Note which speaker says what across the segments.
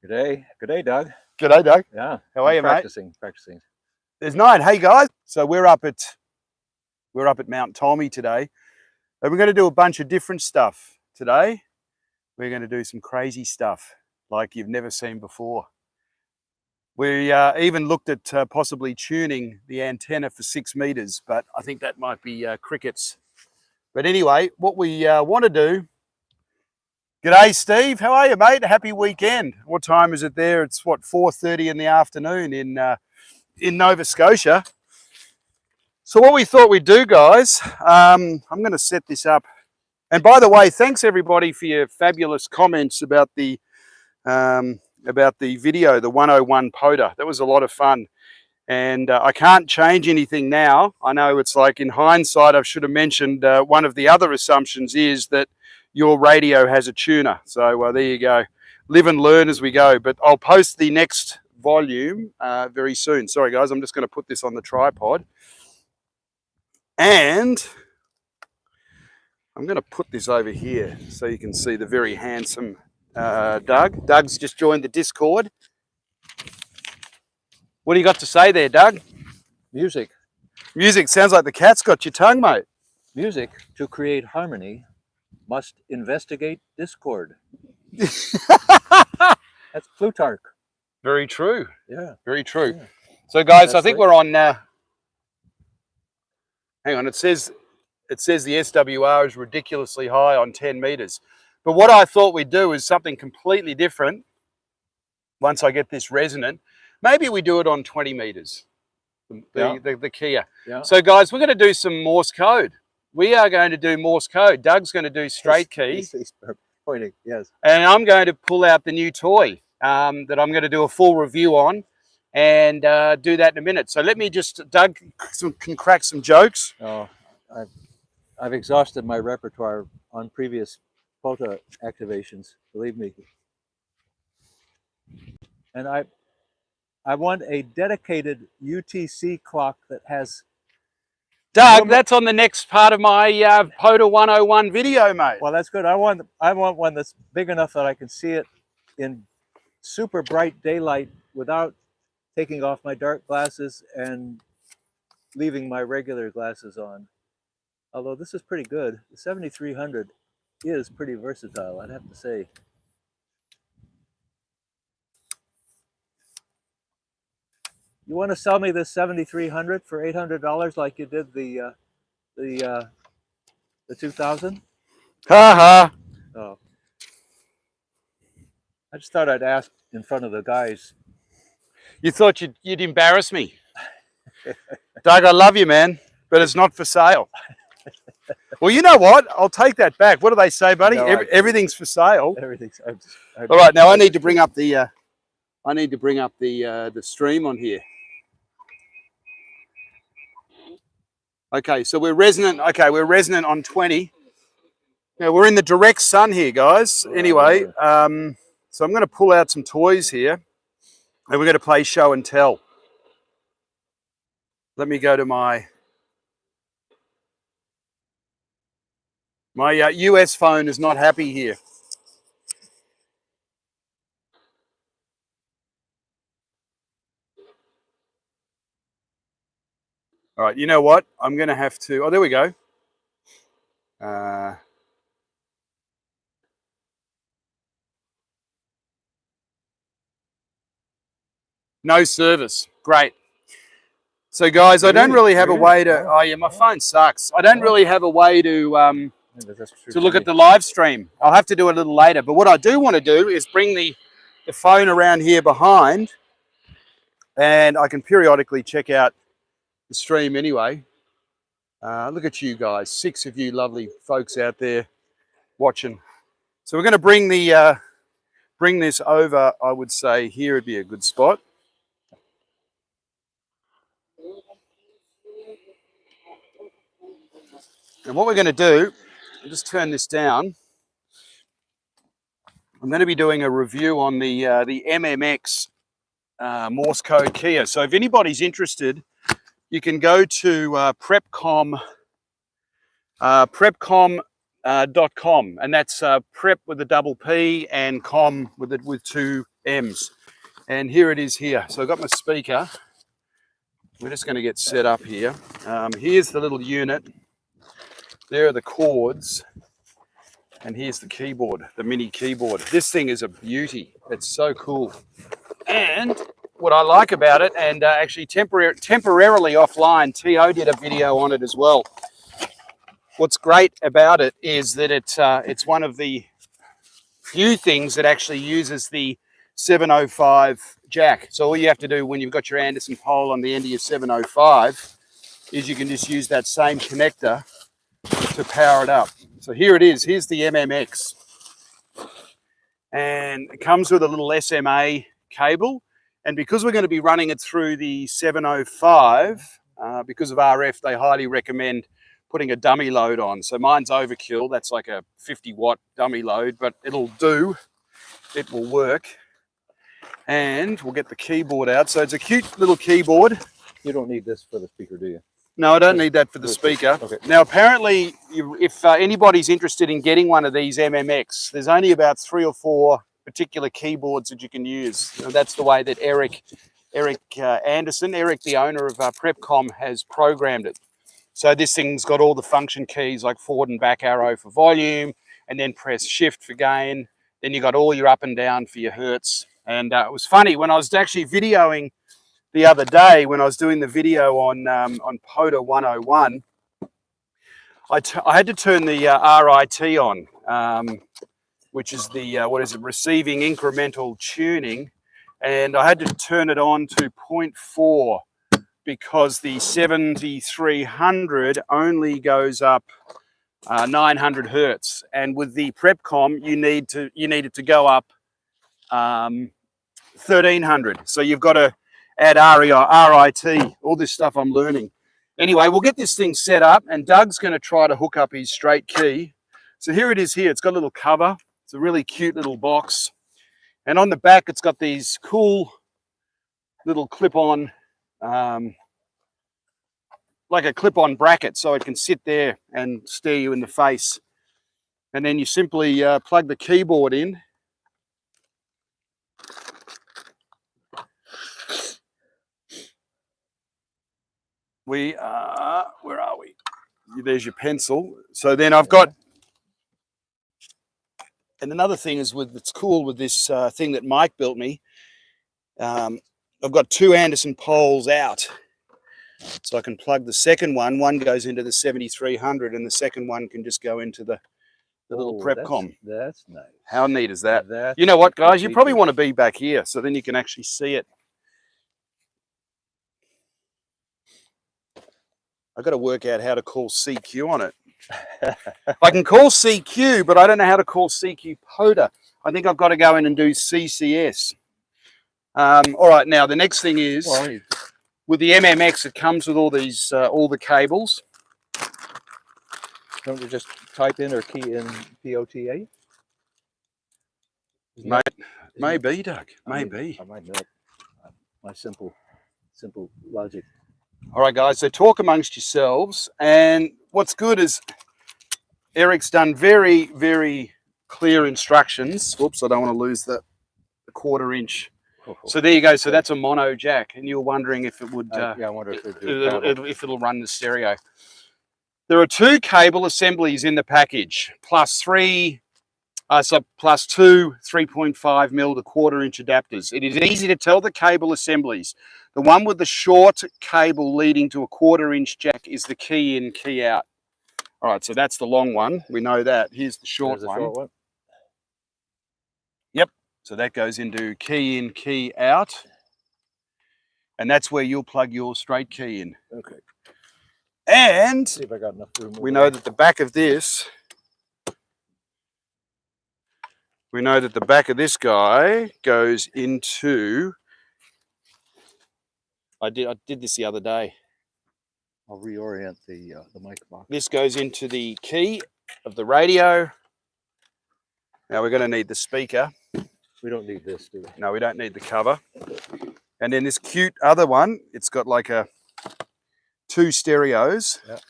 Speaker 1: Good day, Doug.
Speaker 2: G'day, Doug.
Speaker 1: Yeah.
Speaker 2: How are you,
Speaker 1: practicing,
Speaker 2: mate?
Speaker 1: Practicing.
Speaker 2: There's 9. Hey, guys. So we're up at Mount Tommy today, and we're going to do a bunch of different stuff today. We're going to do some crazy stuff like you've never seen before. We even looked at possibly tuning the antenna for 6 meters, but I think that might be crickets. But anyway, what we want to do. G'day, Steve. How are you, mate? Happy weekend. What time is it there? It's what, 4:30 in the afternoon in Nova Scotia. So what we thought we'd do, guys, I'm going to set this up. And by the way, thanks everybody for your fabulous comments about the video, the 101 POTA. That was a lot of fun. And I can't change anything now. I know it's like in hindsight, I should have mentioned one of the other assumptions is that your radio has a tuner. So there you go. Live and learn as we go. But I'll post the next volume very soon. Sorry, guys, I'm just going to put this on the tripod. And I'm going to put this over here so you can see the very handsome Doug. Doug's just joined the Discord. What do you got to say there, Doug?
Speaker 1: Music.
Speaker 2: Music. Sounds like the cat's got your tongue, mate.
Speaker 1: Music, to create harmony, must investigate discord. That's Plutarch.
Speaker 2: Very true.
Speaker 1: Yeah.
Speaker 2: Very true. Yeah. So, guys, I think we're on... hang on. It says the SWR is ridiculously high on 10 meters. But what I thought we'd do is something completely different once I get this resonant. Maybe we do it on 20 meters, the Kia. Yeah. So, guys, we're going to do some Morse code. We are going to do Morse code. Doug's going to do straight key.
Speaker 1: He's pointing, yes.
Speaker 2: And I'm going to pull out the new toy that I'm going to do a full review on and do that in a minute. So let me just, Doug can crack some jokes.
Speaker 1: Oh, I've exhausted my repertoire on previous POTA activations, believe me. And I want a dedicated UTC clock that has...
Speaker 2: Doug, that's on the next part of my POTA 101 video, mate.
Speaker 1: Well, that's good. I want one that's big enough that I can see it in super bright daylight without taking off my dark glasses and leaving my regular glasses on. Although this is pretty good. The 7300 is pretty versatile, I'd have to say. You want to sell me this 7300 for $800 like you did the 2000?
Speaker 2: Ha ha.
Speaker 1: Oh. I just thought I'd ask in front of the guys.
Speaker 2: You thought you'd embarrass me. Doug, I love you, man, but it's not for sale. Well, you know what? I'll take that back. What do they say, buddy? No, everything's for sale.
Speaker 1: Everything's.
Speaker 2: All right, now I need to bring up the. The stream on here. Okay, so we're resonant. Okay, we're resonant on 20. Now we're in the direct sun here, guys. Anyway, so I'm going to pull out some toys here, and we're going to play show and tell. Let me go to my US phone is not happy here. All right, you know what? I'm going to have to... Oh, there we go. No service. Great. So, guys, I don't really have a way to... Oh, yeah, my phone sucks. I don't really have a way to look at the live stream. I'll have to do it a little later. But what I do want to do is bring the phone around here behind, and I can periodically check out the stream anyway. Look at you guys, 6 of you lovely folks out there watching. So we're going to bring this over. I would say here would be a good spot. And what we're going to do, I'll just turn this down. I'm going to be doing a review on the MMX Morse code Kia. So if anybody's interested, you can go to prepcom.com, and that's prep with a double P and com with 2 M's. And here it is here. So I've got my speaker. We're just going to get set up here. Here's the little unit. There are the chords. And here's the keyboard, the mini keyboard. This thing is a beauty. It's so cool. And what I like about it, and actually temporarily offline, T.O. did a video on it as well. What's great about it is that it's one of the few things that actually uses the 705 jack. So all you have to do when you've got your Anderson pole on the end of your 705 is you can just use that same connector to power it up. So here it is. Here's the MMX. And it comes with a little SMA cable. And because we're going to be running it through the 705, because of RF, they highly recommend putting a dummy load on. So mine's overkill. That's like a 50-watt dummy load, but it'll do. It will work. And we'll get the keyboard out. So it's a cute little keyboard.
Speaker 1: You don't need this for the speaker, do you?
Speaker 2: No, I don't need that for the speaker.
Speaker 1: Okay.
Speaker 2: Now, apparently, if anybody's interested in getting one of these MMX, there's only about 3 or 4 particular keyboards that you can use. And that's the way that Eric Anderson, the owner of Prepcom, has programmed it. So this thing's got all the function keys like forward and back arrow for volume, and then press shift for gain. Then you got all your up and down for your hertz. And it was funny when I was actually videoing the other day, when I was doing the video on POTA 101, I had to turn the RIT on, which is the receiving incremental tuning, and I had to turn it on to 0.4 because the 7300 only goes up 900 hertz, and with the Prepcom you need it to go up 1300. So you've got to add RIT, all this stuff I'm learning. Anyway, we'll get this thing set up, and Doug's going to try to hook up his straight key. So here it is here. It's got a little cover. It's a really cute little box. And on the back, it's got these cool little clip-on, like a clip-on bracket, so it can sit there and stare you in the face. And then you simply plug the keyboard in. Where are we? There's your pencil. So then I've got, and another thing is it's cool with this thing that Mike built me. I've got 2 Anderson poles out. So I can plug the second one. One goes into the 7300 and the second one can just go into the little Prepcom.
Speaker 1: That's nice.
Speaker 2: How neat is that?
Speaker 1: That's
Speaker 2: you know what, guys? You probably want to be back here so then you can actually see it. I've got to work out how to call CQ on it. I can call CQ, but I don't know how to call CQ POTA. I think I've got to go in and do CCS. All right, now the next thing is, with the MMX, it comes with all these, all the cables.
Speaker 1: Don't you just type in or key in POTA?
Speaker 2: Maybe, Doug. Maybe.
Speaker 1: I might not. My simple logic.
Speaker 2: All right, guys, so talk amongst yourselves. And what's good is Eric's done very, very clear instructions. Oops, I don't want to lose the 1/4 inch. So there you go. So that's a mono jack. And you're wondering if it would...
Speaker 1: yeah, I wonder if
Speaker 2: if it'll run the stereo. There are 2 cable assemblies in the package, plus 2 3.5 mil to 1/4 inch adapters. It is easy to tell the cable assemblies. The one with the short cable leading to a 1/4 inch jack is the key in, key out. All right, so that's the long one. We know that. Here's the short one. Yep. So that goes into key in, key out. And that's where you'll plug your straight key in.
Speaker 1: Okay.
Speaker 2: And
Speaker 1: see if I got enough room.
Speaker 2: We know that the back of this guy goes into, I did this the other day.
Speaker 1: I'll reorient the mic box.
Speaker 2: This goes into the key of the radio. Now we're going to need the speaker.
Speaker 1: We don't need this, do we?
Speaker 2: No, we don't need the cover. And then this cute other one, it's got like 2 stereos.
Speaker 1: Yep.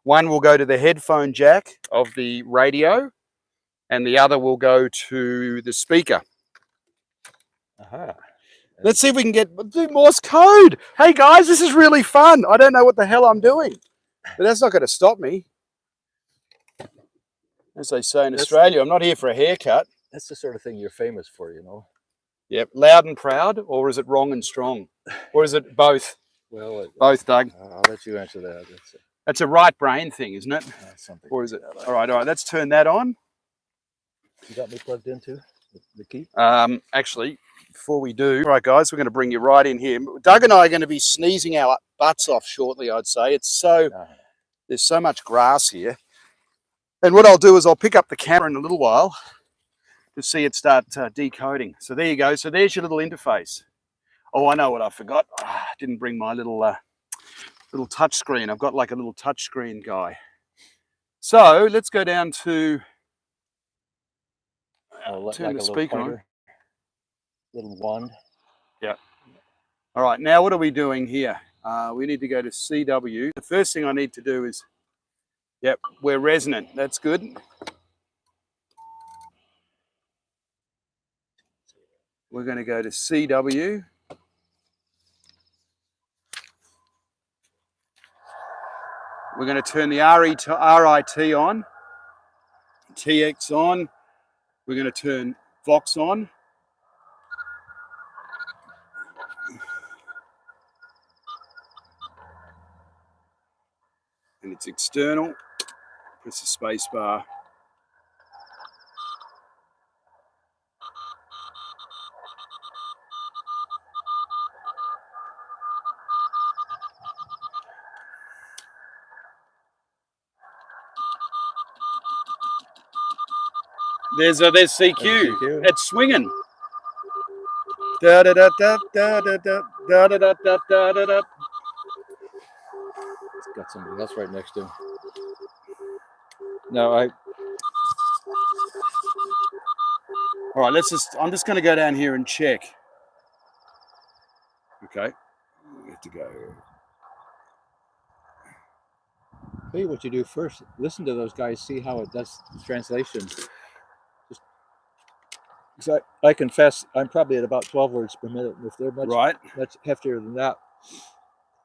Speaker 2: One will go to the headphone jack of the radio, and the other will go to the speaker.
Speaker 1: Aha.
Speaker 2: Let's see if we can do Morse code. Hey guys, this is really fun. I don't know what the hell I'm doing, but that's not going to stop me. As they say in Australia, I'm not here for a haircut.
Speaker 1: That's the sort of thing you're famous for, you know.
Speaker 2: Yep, loud and proud, or is it wrong and strong? Or is it both?
Speaker 1: Well,
Speaker 2: Both, Doug.
Speaker 1: I'll let you answer that.
Speaker 2: That's a right brain thing, isn't it?
Speaker 1: Something.
Speaker 2: Or is it? All right, let's turn that on.
Speaker 1: You got me plugged into the key?
Speaker 2: Actually, before we do, all right, guys, we're going to bring you right in here. Doug and I are going to be sneezing our butts off shortly, I'd say. It's so, there's so much grass here. And what I'll do is I'll pick up the camera in a little while to see it start decoding. So there you go. So there's your little interface. Oh, I know what I forgot. I didn't bring my little little touch screen. I've got like a little touch screen guy. So let's go down to turn the speaker on.
Speaker 1: Little wand.
Speaker 2: Yeah. All right. Now what are we doing here? We need to go to CW. The first thing I need to do is, yep, we're resonant. That's good. We're going to go to CW. We're going to turn the RIT on, TX on. We're going to turn Vox on. And it's external. Press the space bar. There's CQ. It's swinging. Da da da da da da da da da da da da da.
Speaker 1: It's got somebody else right next to him. No,
Speaker 2: all right, I'm just going to go down here and check. Okay, we have to go.
Speaker 1: Tell you what you do first. Listen to those guys. See how it does translations. Because I confess, I'm probably at about 12 words per minute. If they're much heftier than that,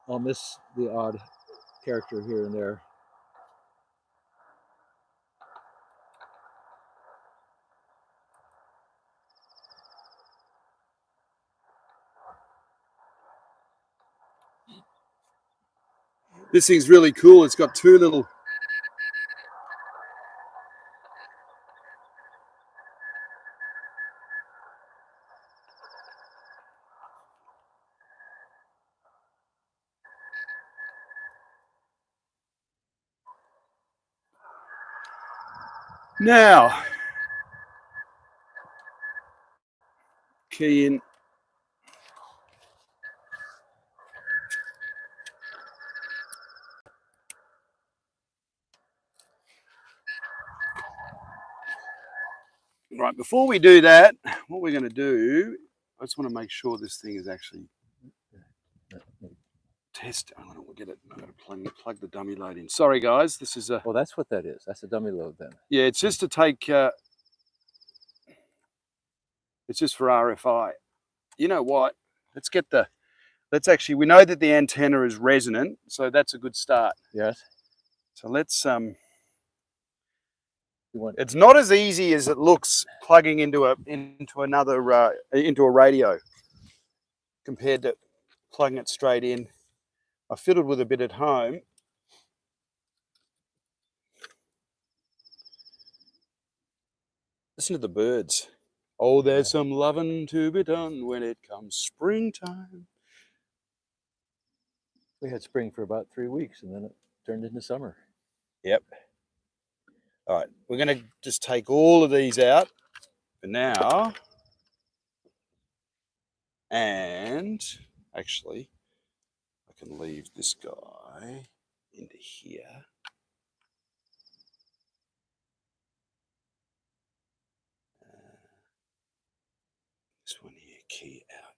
Speaker 1: I'll miss the odd character here and there.
Speaker 2: This thing's really cool. It's got two little... Now, key in. Right, before we do that, what we're going to do, I just want to make sure this thing is actually test. I want to get it. I'm going to plug the dummy load in. Sorry, guys, this is a.
Speaker 1: Well, that's what that is. That's a dummy load then.
Speaker 2: Yeah, it's just to take. It's just for RFI. You know what? Let's get the. Let's actually. We know that the antenna is resonant, so that's a good start.
Speaker 1: Yes.
Speaker 2: So let's It's not as easy as it looks plugging into a radio compared to plugging it straight in. I fiddled with a bit at home. Listen to the birds. Oh, there's some loving to be done when it comes springtime.
Speaker 1: We had spring for about 3 weeks and then it turned into summer.
Speaker 2: Yep. All right, we're going to just take all of these out for now. And actually, I can leave this guy into here. This one here, key out.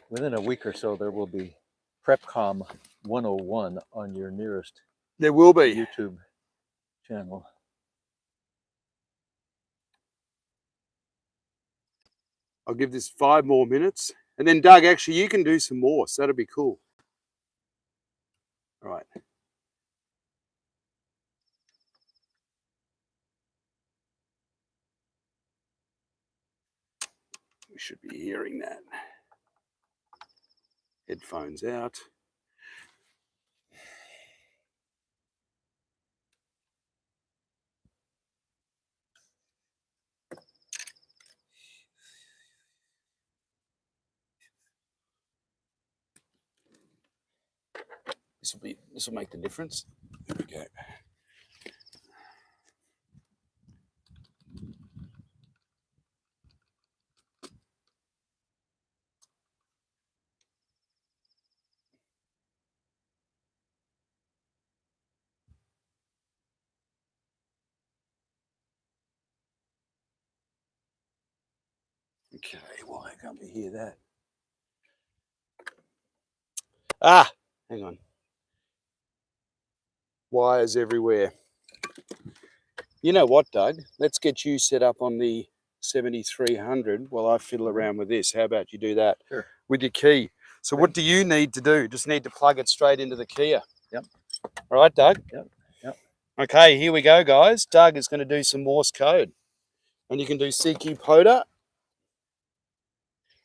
Speaker 1: Within a week or so, there will be PrepCom 101 on your nearest
Speaker 2: there will be
Speaker 1: YouTube channel.
Speaker 2: I'll give this 5 more minutes. And then Doug, actually you can do some more, so that'll be cool. All right. We should be hearing that. Headphones out. This will make the difference. There we go. Okay, why can't we hear that? Ah, hang on. Wires everywhere. You know what, Doug? Let's get you set up on the 7300 while I fiddle around with this. How about you do that?
Speaker 1: Sure.
Speaker 2: With your key. So what do you need to do? Just need to plug it straight into the keyer.
Speaker 1: Yep.
Speaker 2: All right, Doug?
Speaker 1: Yep. Yep.
Speaker 2: Okay, here we go, guys. Doug is going to do some Morse code. And you can do CQ POTA.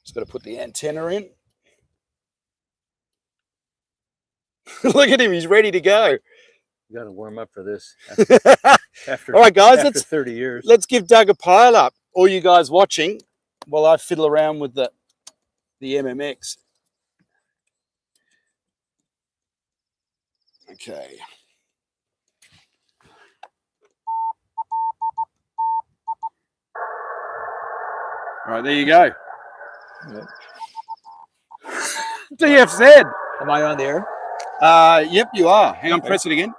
Speaker 2: Just got to put the antenna in. Look at him, he's ready to go.
Speaker 1: You got to warm up for this. After,
Speaker 2: all right, guys,
Speaker 1: after 30 years.
Speaker 2: Let's give Doug a pile up. All you guys watching while I fiddle around with the MMX. Okay. All right, there you go.
Speaker 1: Yep.
Speaker 2: DFZ.
Speaker 1: Am I on the air?
Speaker 2: Yep, you are. Hang on, press it again.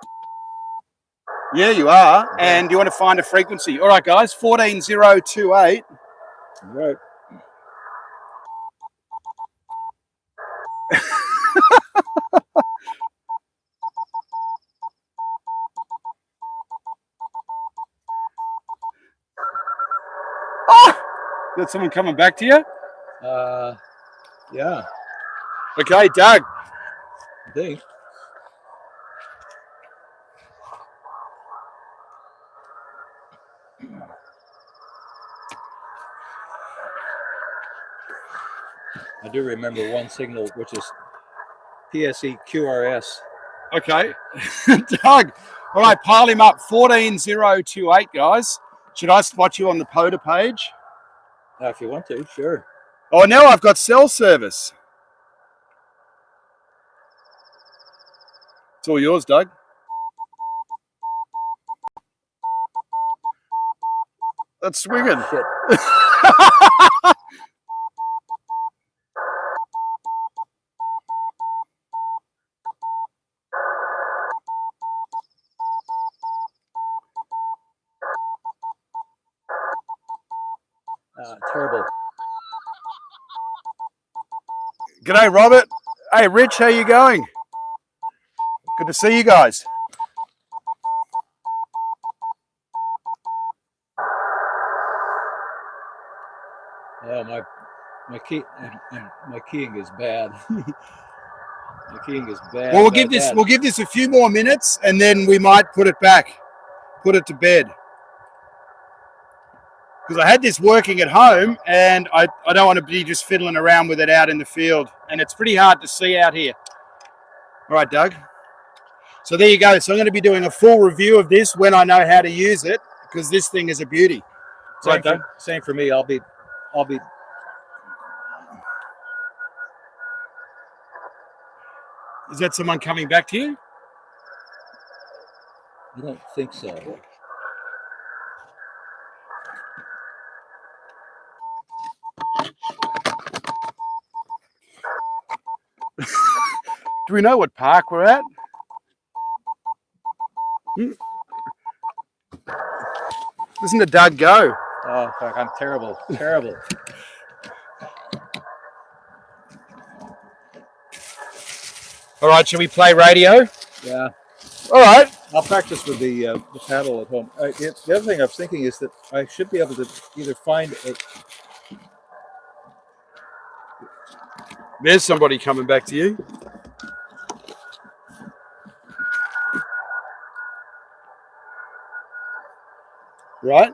Speaker 2: Yeah, you are. Okay. And you want to find a frequency. All right, guys, 14028.
Speaker 1: Right.
Speaker 2: Oh! Is that someone coming back to you?
Speaker 1: Yeah.
Speaker 2: Okay, Doug.
Speaker 1: I think. I do remember one signal, which is PSE QRS.
Speaker 2: Okay. Doug. All right, pile him up. 14028, guys. Should I spot you on the POTA page?
Speaker 1: If you want to, sure.
Speaker 2: Oh, now I've got cell service. It's all yours, Doug. That's swinging.
Speaker 1: Oh, shit. Terrible.
Speaker 2: G'day, Robert. Hey, Rich, how you going? Good to see you guys.
Speaker 1: Oh, my keying is bad. My keying is bad.
Speaker 2: Well,
Speaker 1: bad.
Speaker 2: We'll give this a few more minutes, and then we might put it back, put it to bed. Because I had this working at home, and I don't want to be just fiddling around with it out in the field, and it's pretty hard to see out here. All right, Doug. So there you go. So I'm going to be doing a full review of this when I know how to use it, because this thing is a beauty.
Speaker 1: Same for me. I'll be.
Speaker 2: Is that someone coming back to you?
Speaker 1: I don't think so.
Speaker 2: Do we know what park we're at? Listen to Doug go.
Speaker 1: Oh, fuck, I'm terrible. Terrible.
Speaker 2: All right, shall we play radio?
Speaker 1: Yeah.
Speaker 2: All right.
Speaker 1: I'll practice with the paddle at home. The other thing I was thinking is that I should be able to either find
Speaker 2: There's somebody coming back to you. Right?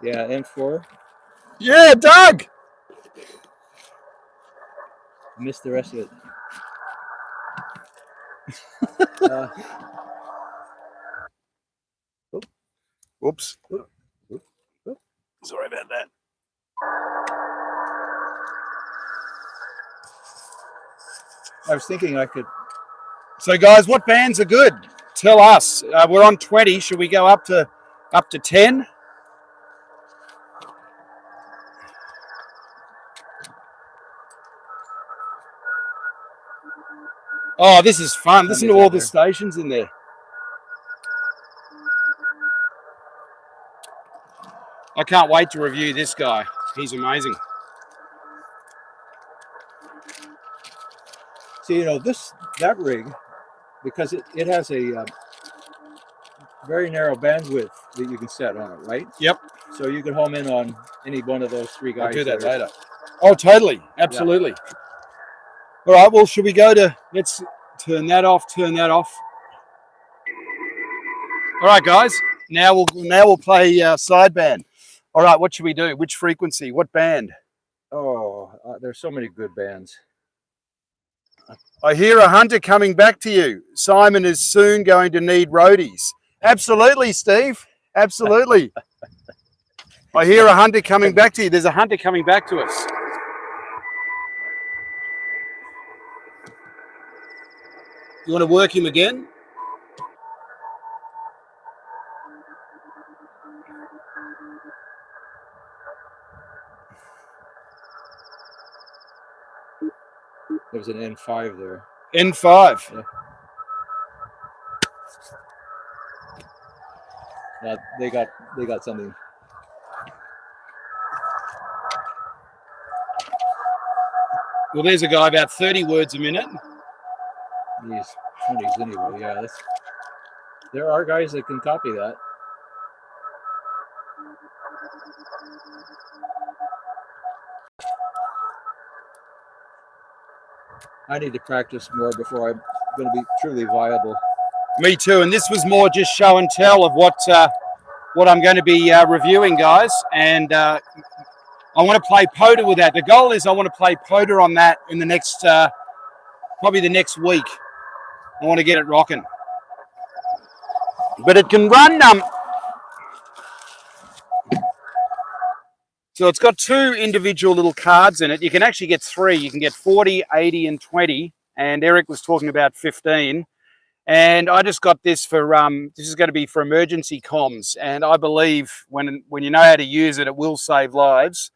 Speaker 1: Yeah, N4.
Speaker 2: Yeah, Doug.
Speaker 1: Missed the rest of it.
Speaker 2: Whoops.
Speaker 1: Oop, oop.
Speaker 2: Sorry about that.
Speaker 1: I was thinking I could.
Speaker 2: So, guys, what bands are good? Tell us. We're on 20. Should we go up to 10? Oh, this is fun. Listen to all the stations in there. I can't wait to review this guy. He's amazing.
Speaker 1: So, you know, that rig, because it has a very narrow bandwidth that you can set on it, right?
Speaker 2: Yep.
Speaker 1: So you can home in on any one of those three guys.
Speaker 2: I'll do that later. Oh, totally. Absolutely. Yeah. All right. Well, should we go to, let's turn that off, turn that off. All right, guys. Now we'll play sideband. All right. What should we do? Which frequency? What band?
Speaker 1: Oh, there's so many good bands.
Speaker 2: I hear a hunter coming back to you. Simon is soon going to need roadies. Absolutely, Steve. Absolutely. I hear a hunter coming back to you. There's a hunter coming back to us. You want to work him again?
Speaker 1: There's an N5 there.
Speaker 2: N5.
Speaker 1: Yeah. They got something.
Speaker 2: Well, there's a guy about 30 words a minute.
Speaker 1: These 20s anyway. Yeah, there are guys that can copy that. I need to practice more before I'm going to be truly viable.
Speaker 2: Me too. And this was more just show and tell of what I'm going to be reviewing, guys. And I want to play POTA with that. The goal is I want to play POTA on that in the next, probably the next week. I want to get it rocking. But it can run. So it's got two individual little cards in it. You can actually get three. You can get 40, 80, and 20. And Eric was talking about 15. And I just got this for, this is going to be for emergency comms. And I believe when you know how to use it, it will save lives.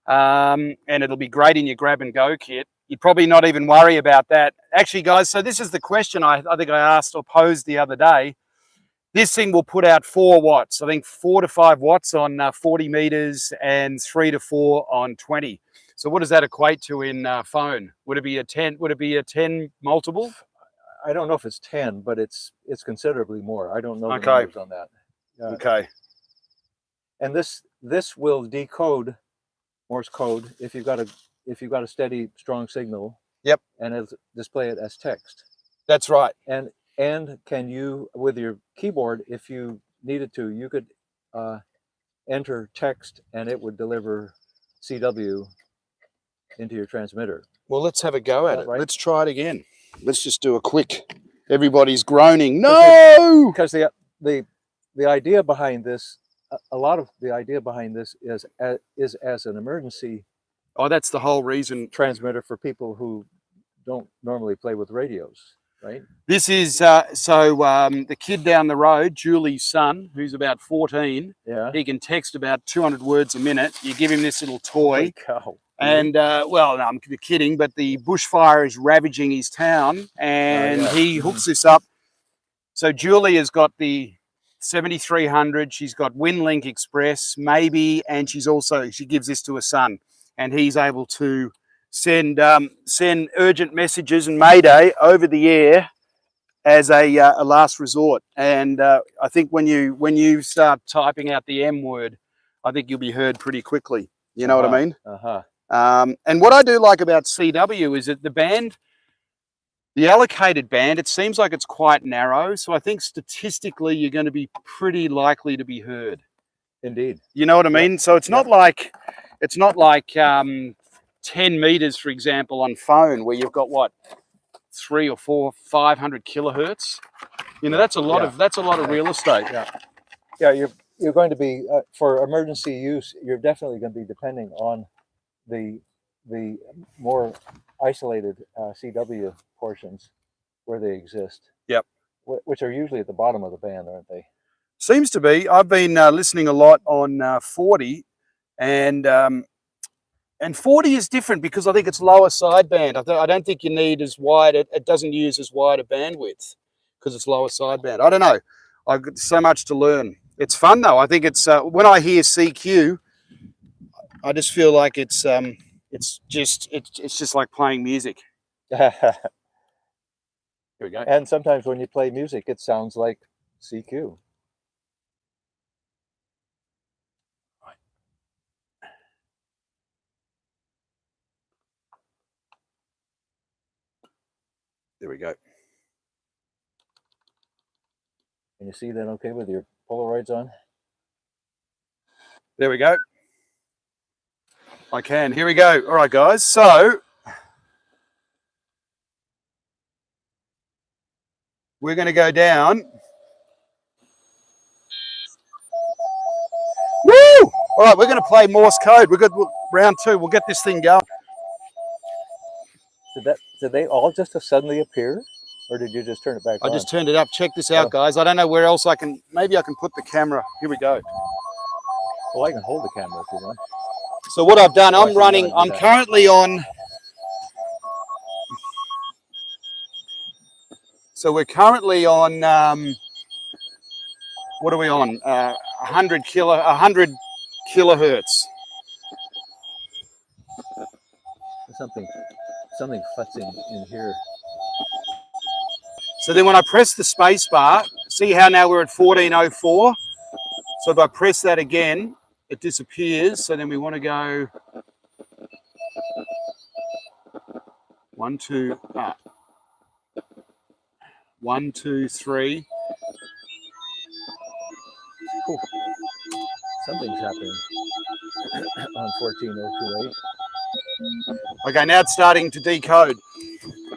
Speaker 2: And it'll be great in your grab and go kit. You'd probably not even worry about that. Actually, guys, so this is the question I think I asked or posed the other day. This thing will put out 4 watts. I think 4 to 5 watts on 40 meters and 3 to 4 on 20. So what does that equate to in phone? Would it be a 10? Would it be a 10 multiple?
Speaker 1: I don't know if it's 10, but it's considerably more. I don't know the numbers on that.
Speaker 2: Okay.
Speaker 1: And this will decode Morse code if you've got a steady, strong signal.
Speaker 2: Yep.
Speaker 1: And it'll display it as text.
Speaker 2: That's right.
Speaker 1: And can you, with your keyboard, if you needed to, you could enter text and it would deliver CW into your transmitter.
Speaker 2: Well, let's have a go at it.
Speaker 1: Right?
Speaker 2: Let's try it again. Let's just do a quick. Everybody's groaning. No,
Speaker 1: because the idea behind this, a lot of the idea behind this is as an emergency.
Speaker 2: Oh, that's the whole reason.
Speaker 1: Transmitter for people who don't normally play with radios, right?
Speaker 2: This is the kid down the road, Julie's son, who's about 14.
Speaker 1: Yeah.
Speaker 2: He can text about 200 words a minute. You give him this little toy.
Speaker 1: Holy cow.
Speaker 2: And, well, no, I'm kidding, but the bushfire is ravaging his town, and he hooks this up. So Julie has got the 7300, she's got WinLink Express, maybe, and she gives this to her son, and he's able to send urgent messages and mayday over the air as a last resort. And I think when you start typing out the M word, I think you'll be heard pretty quickly. You know what I mean?
Speaker 1: Uh-huh.
Speaker 2: And what I do like about CW is that the band, the allocated band, it seems like it's quite narrow. So I think statistically you're going to be pretty likely to be heard.
Speaker 1: Indeed.
Speaker 2: You know what I mean? So it's not like 10 meters, for example, on phone where you've got what, 300 or 400, 500 kilohertz. You know, that's a lot of real estate.
Speaker 1: Yeah, you're going to be for emergency use. You're definitely going to be depending on the more isolated CW portions where they exist.
Speaker 2: Yep.
Speaker 1: Which are usually at the bottom of the band, aren't they?
Speaker 2: Seems to be. I've been listening a lot on 40, and 40 is different because I think it's lower sideband. I don't think you need as wide. It doesn't use as wide a bandwidth because it's lower sideband. I don't know. I've got so much to learn. It's fun though. I think it's when I hear CQ, I just feel like it's just like playing music. Here we go.
Speaker 1: And sometimes when you play music, it sounds like CQ.
Speaker 2: There we go.
Speaker 1: Can you see that okay with your Polaroids on?
Speaker 2: There we go. I can. Here we go. All right, guys. So we're going to go down. Woo! All right, we're going to play Morse code. We've got round 2. We'll get this thing going.
Speaker 1: Did they all just suddenly appear, or did you just turn it back on?
Speaker 2: I just turned it up. Check this out, guys. I don't know where else I can. Maybe I can put the camera. Here we go.
Speaker 1: Well, I can hold the camera if you want.
Speaker 2: So what I've done, I'm currently on. So we're currently on. What are we on? 100 kilohertz.
Speaker 1: Something futzing in here.
Speaker 2: So then when I press the space bar, see how now we're at 1404? So if I press that again, it disappears. So then we want to go 1, 2, 1, 2, 3.
Speaker 1: Ooh, something's happening on 14028.
Speaker 2: Okay, now it's starting to decode.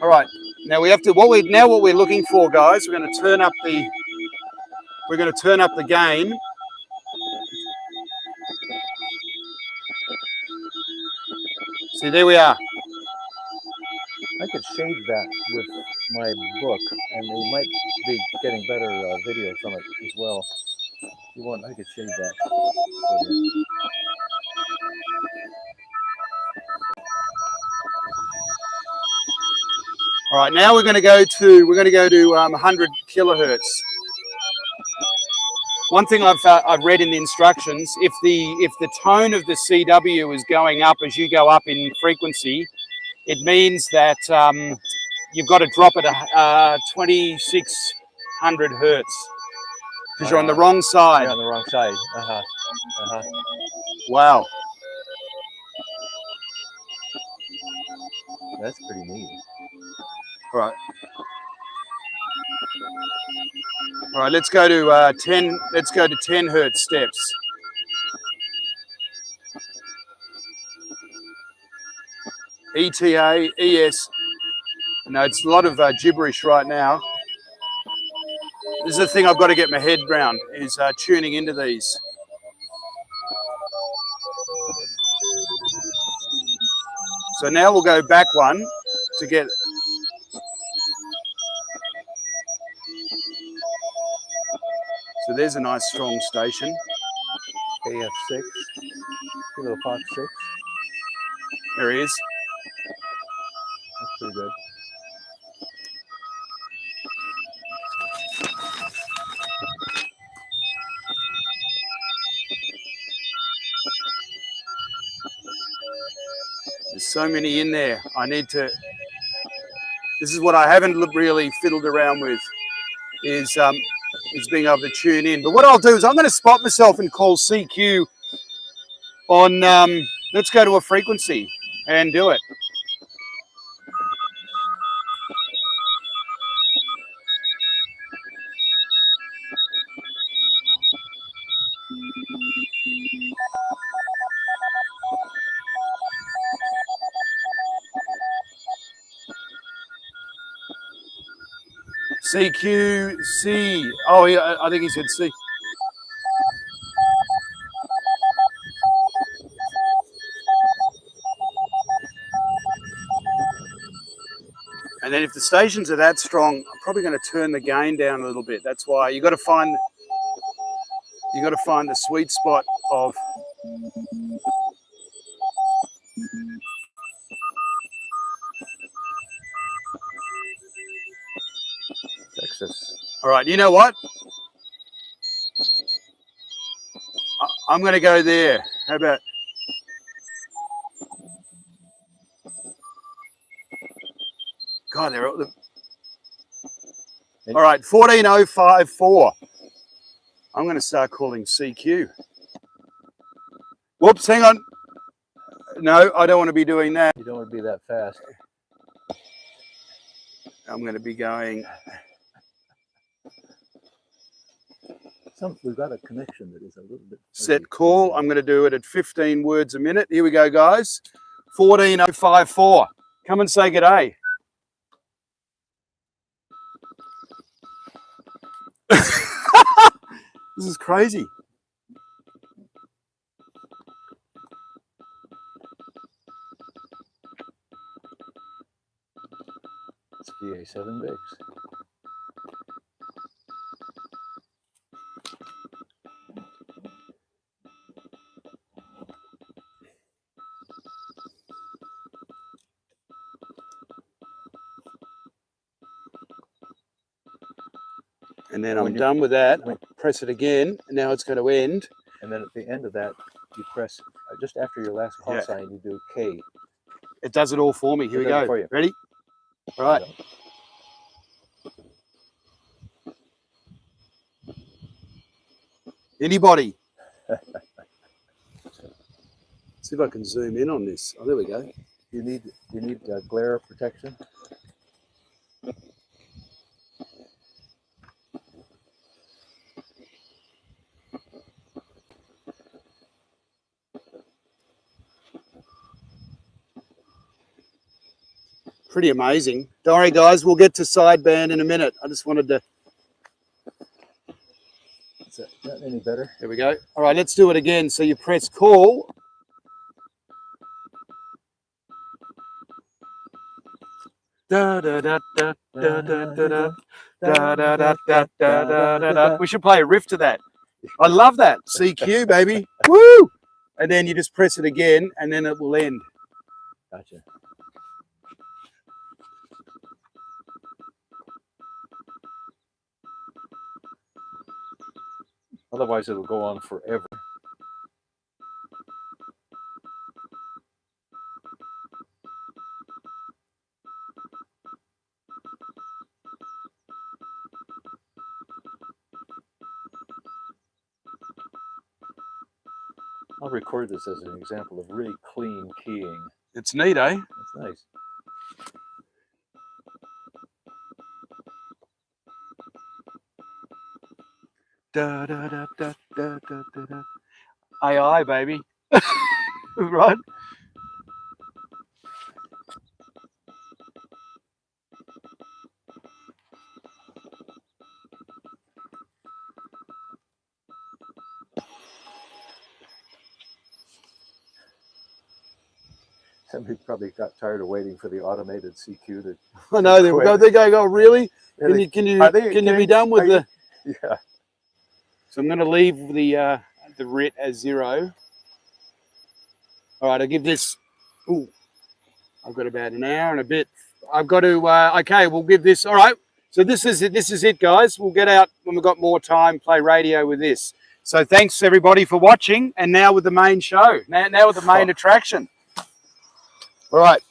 Speaker 2: All right, now we have to. What we're looking for, guys, we're going to turn up the gain. See, there we are.
Speaker 1: I could shade that with my book, and we might be getting better video from it as well. If you want, I could shade that.
Speaker 2: All right, now we're going to go to 100 kilohertz. One thing I've read in the instructions, if the tone of the CW is going up as you go up in frequency, it means that you've got to drop it at 2600 hertz because you're on the wrong side.
Speaker 1: You're on the wrong side.
Speaker 2: Wow.
Speaker 1: That's pretty neat.
Speaker 2: All right. All right, let's go to 10. Let's go to 10 hertz steps. ETA, ES. No, it's a lot of gibberish right now. This is the thing I've got to get my head around, is tuning into these. So now we'll go back one to get. So there's a nice strong station.
Speaker 1: AF6, Kilo Fox 6.
Speaker 2: There he is.
Speaker 1: That's pretty good.
Speaker 2: There's so many in there. I need to. This is what I haven't really fiddled around with, is being able to tune in. But what I'll do is I'm going to spot myself and call CQ on. Let's go to a frequency. and do it. CQC. Oh, yeah, I think he said C. And then if the stations are that strong, I'm probably going to turn the gain down a little bit. That's why you got to find the sweet spot of.
Speaker 1: Texas.
Speaker 2: All right, you know what? I'm going to go there. How about? God, they're all right. 14054. I'm going to start calling CQ. Whoops, hang on. No, I don't want to be doing that.
Speaker 1: You don't want to be that fast.
Speaker 2: I'm going to be going.
Speaker 1: We've got a connection that is a little bit.
Speaker 2: Set call. I'm going to do it at 15 words a minute. Here we go, guys. 14054. Come and say good day. This is crazy.
Speaker 1: It's VA7 Bigs.
Speaker 2: And then I'm done with that. Press it again, and now it's going to end.
Speaker 1: And then at the end of that, you press, just after your last call sign, you do K.
Speaker 2: It does it all for me. Here we go.
Speaker 1: For you.
Speaker 2: Ready? All right. Anybody? See if I can zoom in on this. Oh, there we go.
Speaker 1: You need glare protection.
Speaker 2: Pretty amazing. Don't worry, guys. We'll get to sideband in a minute. I just wanted to.
Speaker 1: Is that any better?
Speaker 2: There we go. All right, let's do it again. So you press call. Da, da, da, da, da, da, da, da, da, da, da, da, da, da, da. We should play a riff to that. I love that. CQ, baby. Woo! And then you just press it again, and then it will end.
Speaker 1: Gotcha. Otherwise, it'll go on forever. I'll record this as an example of really clean keying.
Speaker 2: It's neat, eh?
Speaker 1: That's nice.
Speaker 2: Da, da, da, da, da, da, da, da. AI, baby. Right?
Speaker 1: Somebody probably got tired of waiting for the automated CQ to.
Speaker 2: I know they're going. Oh, really? Can you be done with the?
Speaker 1: Yeah.
Speaker 2: So I'm going to leave the RIT as 0. All right, I'll give this. Ooh, I've got about an hour and a bit. I've got to. Okay, we'll give this. All right. So this is it. This is it, guys. We'll get out when we've got more time. Play radio with this. So thanks everybody for watching. And now with the main show. Now with the main attraction. All right.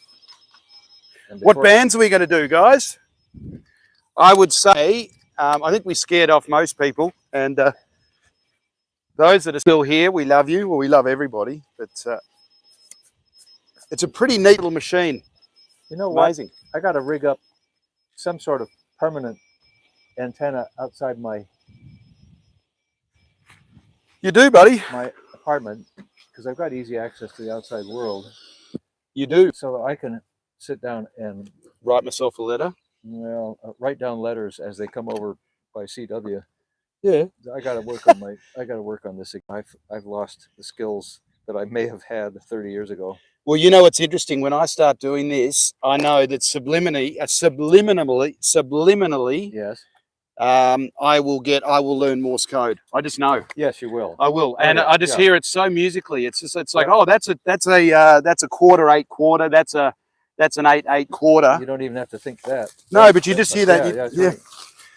Speaker 2: What bands are we going to do, guys? I would say, I think we scared off most people. And those that are still here, we love you. Well, we love everybody. But It's a pretty neat little machine.
Speaker 1: You know what?
Speaker 2: Amazing.
Speaker 1: I got to rig up some sort of permanent antenna outside my
Speaker 2: You do, buddy.
Speaker 1: apartment because I've got easy access to the outside world.
Speaker 2: You do.
Speaker 1: So I can sit down and
Speaker 2: Write myself a letter.
Speaker 1: well write down letters as they come over by CW.
Speaker 2: Yeah.
Speaker 1: I got to work on my. I got to work on this. I've lost the skills that I may have had 30 years ago.
Speaker 2: Well, you know what's interesting? When I start doing this, I know that subliminally,
Speaker 1: Yes.
Speaker 2: I will learn Morse code. I just know.
Speaker 1: Yes, you will.
Speaker 2: I will,
Speaker 1: Oh,
Speaker 2: and
Speaker 1: yeah,
Speaker 2: I just
Speaker 1: yeah.
Speaker 2: hear it so musically. It's just, it's like,
Speaker 1: Yeah.
Speaker 2: oh, that's a quarter 8 quarter. That's an 8 quarter.
Speaker 1: You don't even have to think that.
Speaker 2: No, but you just hear that.
Speaker 1: Yeah, that's
Speaker 2: Yeah.
Speaker 1: right.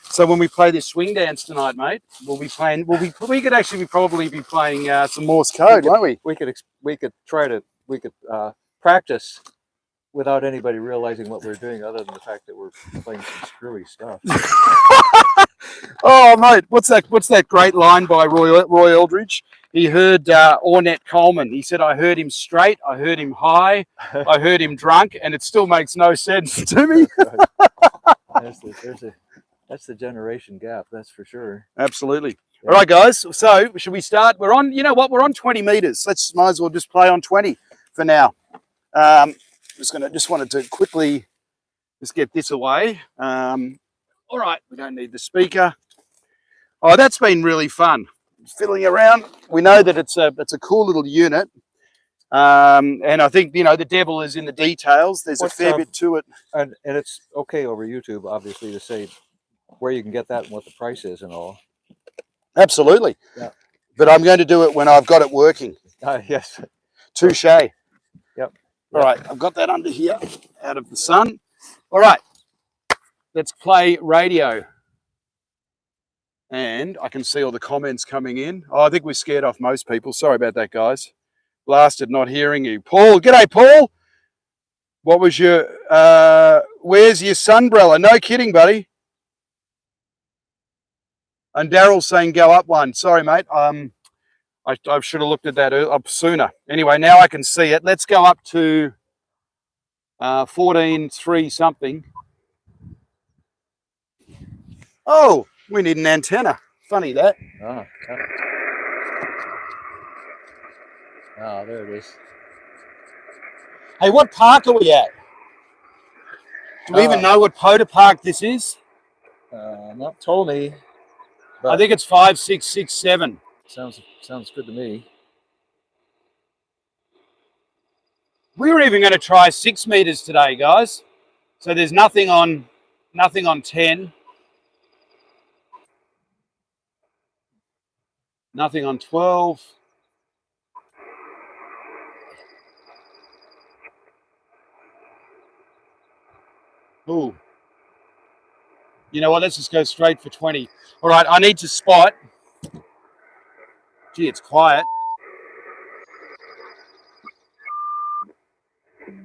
Speaker 2: So when we play this swing dance tonight, mate, we'll be playing. We could actually probably be playing some Morse code, won't we?
Speaker 1: We could try to practice without anybody realizing what we're doing, other than the fact that we're playing some screwy stuff.
Speaker 2: Oh, mate, what's that great line by Roy Eldridge? He heard Ornette Coleman. He said, "I heard him straight, I heard him high, I heard him drunk, and it still makes no sense to me."
Speaker 1: That's the generation gap, that's for sure.
Speaker 2: Absolutely.
Speaker 1: Yeah.
Speaker 2: All right, guys. So should we start? We're on. You know what? We're on 20 meters. Might as well just play on 20 for now. Just wanted to quickly just get this away. All right, we don't need the speaker. Oh, that's been really fun. Fiddling around. We know that it's a cool little unit. And I think, the devil is in the details. There's a fair bit to it.
Speaker 1: And it's okay over YouTube, obviously, to say where you can get that and what the price is and all.
Speaker 2: Absolutely.
Speaker 1: Yeah.
Speaker 2: But I'm going to do it when I've got it working.
Speaker 1: Yes.
Speaker 2: Touche.
Speaker 1: Yep.
Speaker 2: All right, I've got that under here, out of the sun. All right, let's play radio. And I can see all the comments coming in. Oh, I think we're scared off most people. Sorry about that, guys. Blasted not hearing you. Paul, g'day, Paul. What was your, where's your sunbrella? No kidding, buddy. And Daryl's saying go up one. Sorry, mate. I should have looked at that up sooner. Anyway, now I can see it. Let's go up to 14.3 something. Oh, we need an antenna. Funny that.
Speaker 1: Ah, there it is.
Speaker 2: Hey, what park are we at? Do we even know what POTA Park this is?
Speaker 1: Not told me.
Speaker 2: I think it's 5667.
Speaker 1: Sounds good to me.
Speaker 2: We were even going to try 6 meters today, guys. So there's nothing on 10. Nothing on 12. Ooh. You know what? Let's just go straight for 20. All right, I need to spot. Gee, it's quiet. And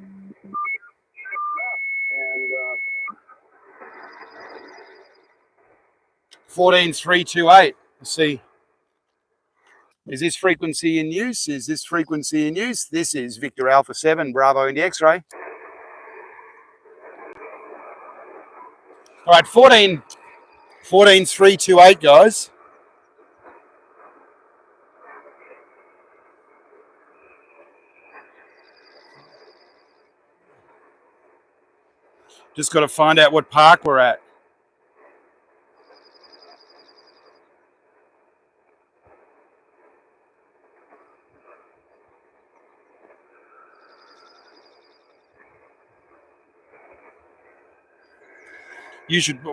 Speaker 2: 14.328. Let's see. Is this frequency in use? Is this frequency in use? This is Victor Alpha 7, Bravo in the X-ray. All right, 14.328, guys. Just got to find out what park we're at.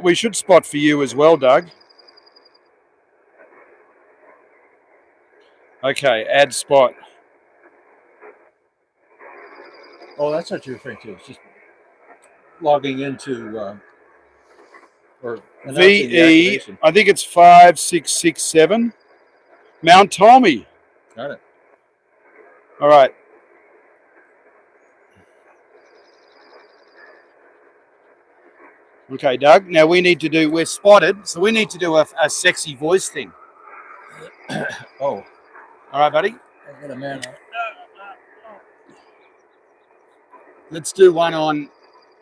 Speaker 2: We should spot for you as well, Doug. Okay, add spot.
Speaker 1: Oh, that's what you're referring to. It's just logging into or announcing the
Speaker 2: VE,
Speaker 1: activation.
Speaker 2: I think it's 5667. Mount Tommy.
Speaker 1: Got it.
Speaker 2: All right. Okay, Doug. Now we're spotted, so we need to do a sexy voice thing.
Speaker 1: Oh.
Speaker 2: All right, buddy.
Speaker 1: I got a man.
Speaker 2: Let's do one on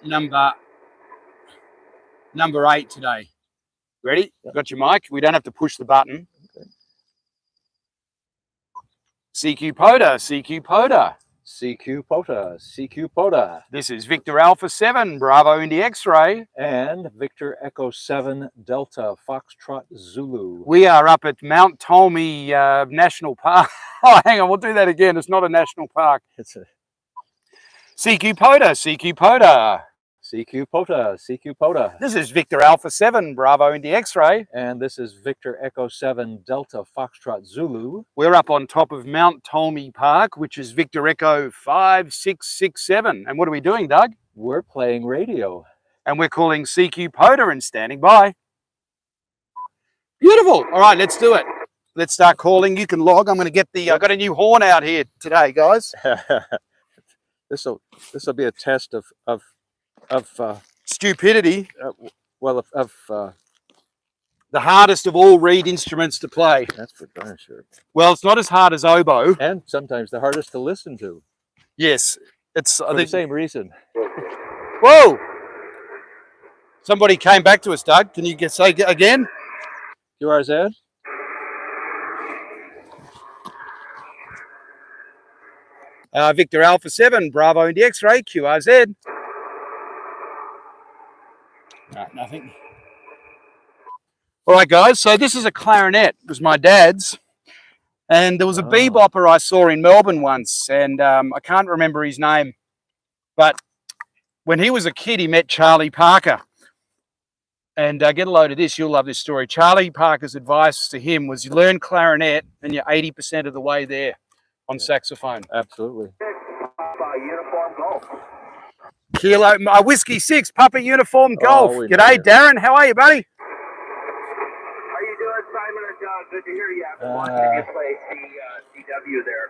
Speaker 2: number 8 today. Ready?
Speaker 1: Yep.
Speaker 2: Got your mic? We don't have to push the button.
Speaker 1: Okay.
Speaker 2: CQ POTA, CQ POTA.
Speaker 1: CQ POTA, CQ POTA.
Speaker 2: This is Victor Alpha 7, Bravo Indy X-ray.
Speaker 1: And Victor Echo 7 Delta Foxtrot Zulu.
Speaker 2: We are up at Mount Tolmy National Park. Oh, hang on, we'll do that again. It's not a national park.
Speaker 1: It's a
Speaker 2: CQ POTA, CQ POTA.
Speaker 1: CQ POTA, CQ POTA.
Speaker 2: This is Victor Alpha 7, Bravo Indy X-ray.
Speaker 1: And this is Victor Echo 7 Delta Foxtrot Zulu.
Speaker 2: We're up on top of Mount Tolmy Park, which is Victor Echo 5667. And what are we doing, Doug?
Speaker 1: We're playing radio.
Speaker 2: And we're calling CQ POTA and standing by. Beautiful. All right, let's do it. Let's start calling. You can log. I'm going to get the, I've got a new horn out here today, guys.
Speaker 1: This will be a test of
Speaker 2: Stupidity.
Speaker 1: The
Speaker 2: The hardest of all reed instruments to play.
Speaker 1: that's for darn sure.
Speaker 2: Well, it's not as hard as oboe.
Speaker 1: And sometimes the hardest to listen to.
Speaker 2: Yes, it's
Speaker 1: For the same reason.
Speaker 2: Whoa! Somebody came back to us, Doug. Can you say again?
Speaker 1: QRZ?
Speaker 2: Victor Alpha 7, Bravo Indy X-ray, QRZ. Nothing. All right, guys, so this is a clarinet. It was my dad's. And there was a bebopper I saw in Melbourne once, and I can't remember his name. But when he was a kid, he met Charlie Parker. And get a load of this, you'll love this story. Charlie Parker's advice to him was you learn clarinet and you're 80% of the way there on saxophone.
Speaker 1: Absolutely.
Speaker 3: Uniform golf.
Speaker 2: Kilo, Whiskey 6, Papa Uniform Golf.
Speaker 1: we know
Speaker 2: G'day,
Speaker 1: you.
Speaker 2: Darren. How are you, buddy?
Speaker 3: How you doing, Simon and John? Good to hear you. I've been watching you play CW there.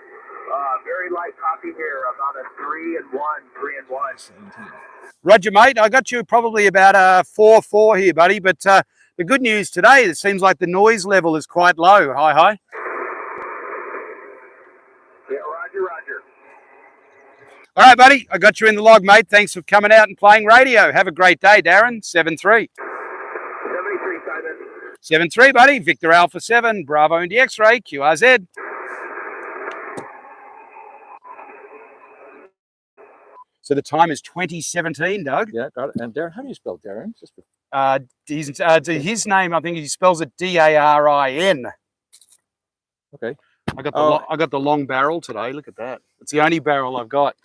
Speaker 3: Very light copy here, about a 3-1.
Speaker 2: Roger, mate. I got you probably about a 4-4 here, buddy. But the good news today, it seems like the noise level is quite low. Hi.
Speaker 3: Yeah, Roger.
Speaker 2: All right, buddy. I got you in the log, mate. Thanks for coming out and playing radio. Have a great day, Darren. 7-3.
Speaker 3: 73, Simon.
Speaker 2: 7-3, buddy. Victor Alpha 7, Bravo Indy X-ray, QRZ. So the time is 2017, Doug.
Speaker 1: Yeah, got it. And Darren, how do you spell Darren?
Speaker 2: His name, I think he spells it D-A-R-I-N.
Speaker 1: Okay.
Speaker 2: I got the long barrel today. Look at that. It's the only barrel I've got.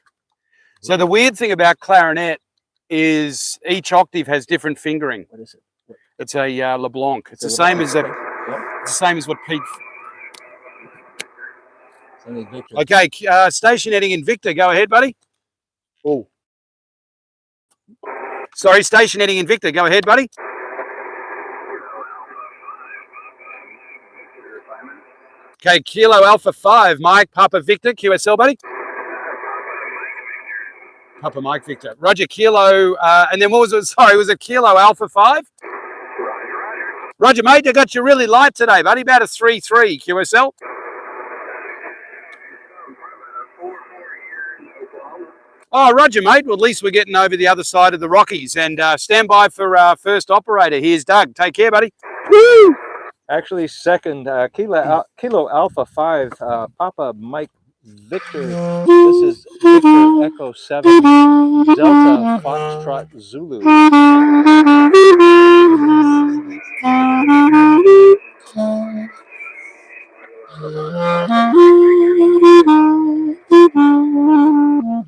Speaker 2: So the weird thing about clarinet is each octave has different fingering.
Speaker 1: What is it?
Speaker 2: It's a LeBlanc. It's the same as It's the same as what Pete. Okay, station heading in Victor. Go ahead, buddy. Oh, sorry, station heading in Victor. Go ahead, buddy. Okay, Kilo Alpha 5, Mike, Papa Victor, QSL, buddy. Papa Mike Victor. Roger, Kilo, and then what was it? Sorry, was it Kilo Alpha 5? Roger, mate, I got you really light today, buddy. About a 3-3, QSL. Oh, Roger, mate. Well, at least we're getting over the other side of the Rockies. And stand by for our first operator. Here's Doug. Take care, buddy. Woo!
Speaker 1: Actually, second, Kilo Alpha 5, Papa Mike Victor. This is Victor Echo 7, Delta Foxtrot Zulu.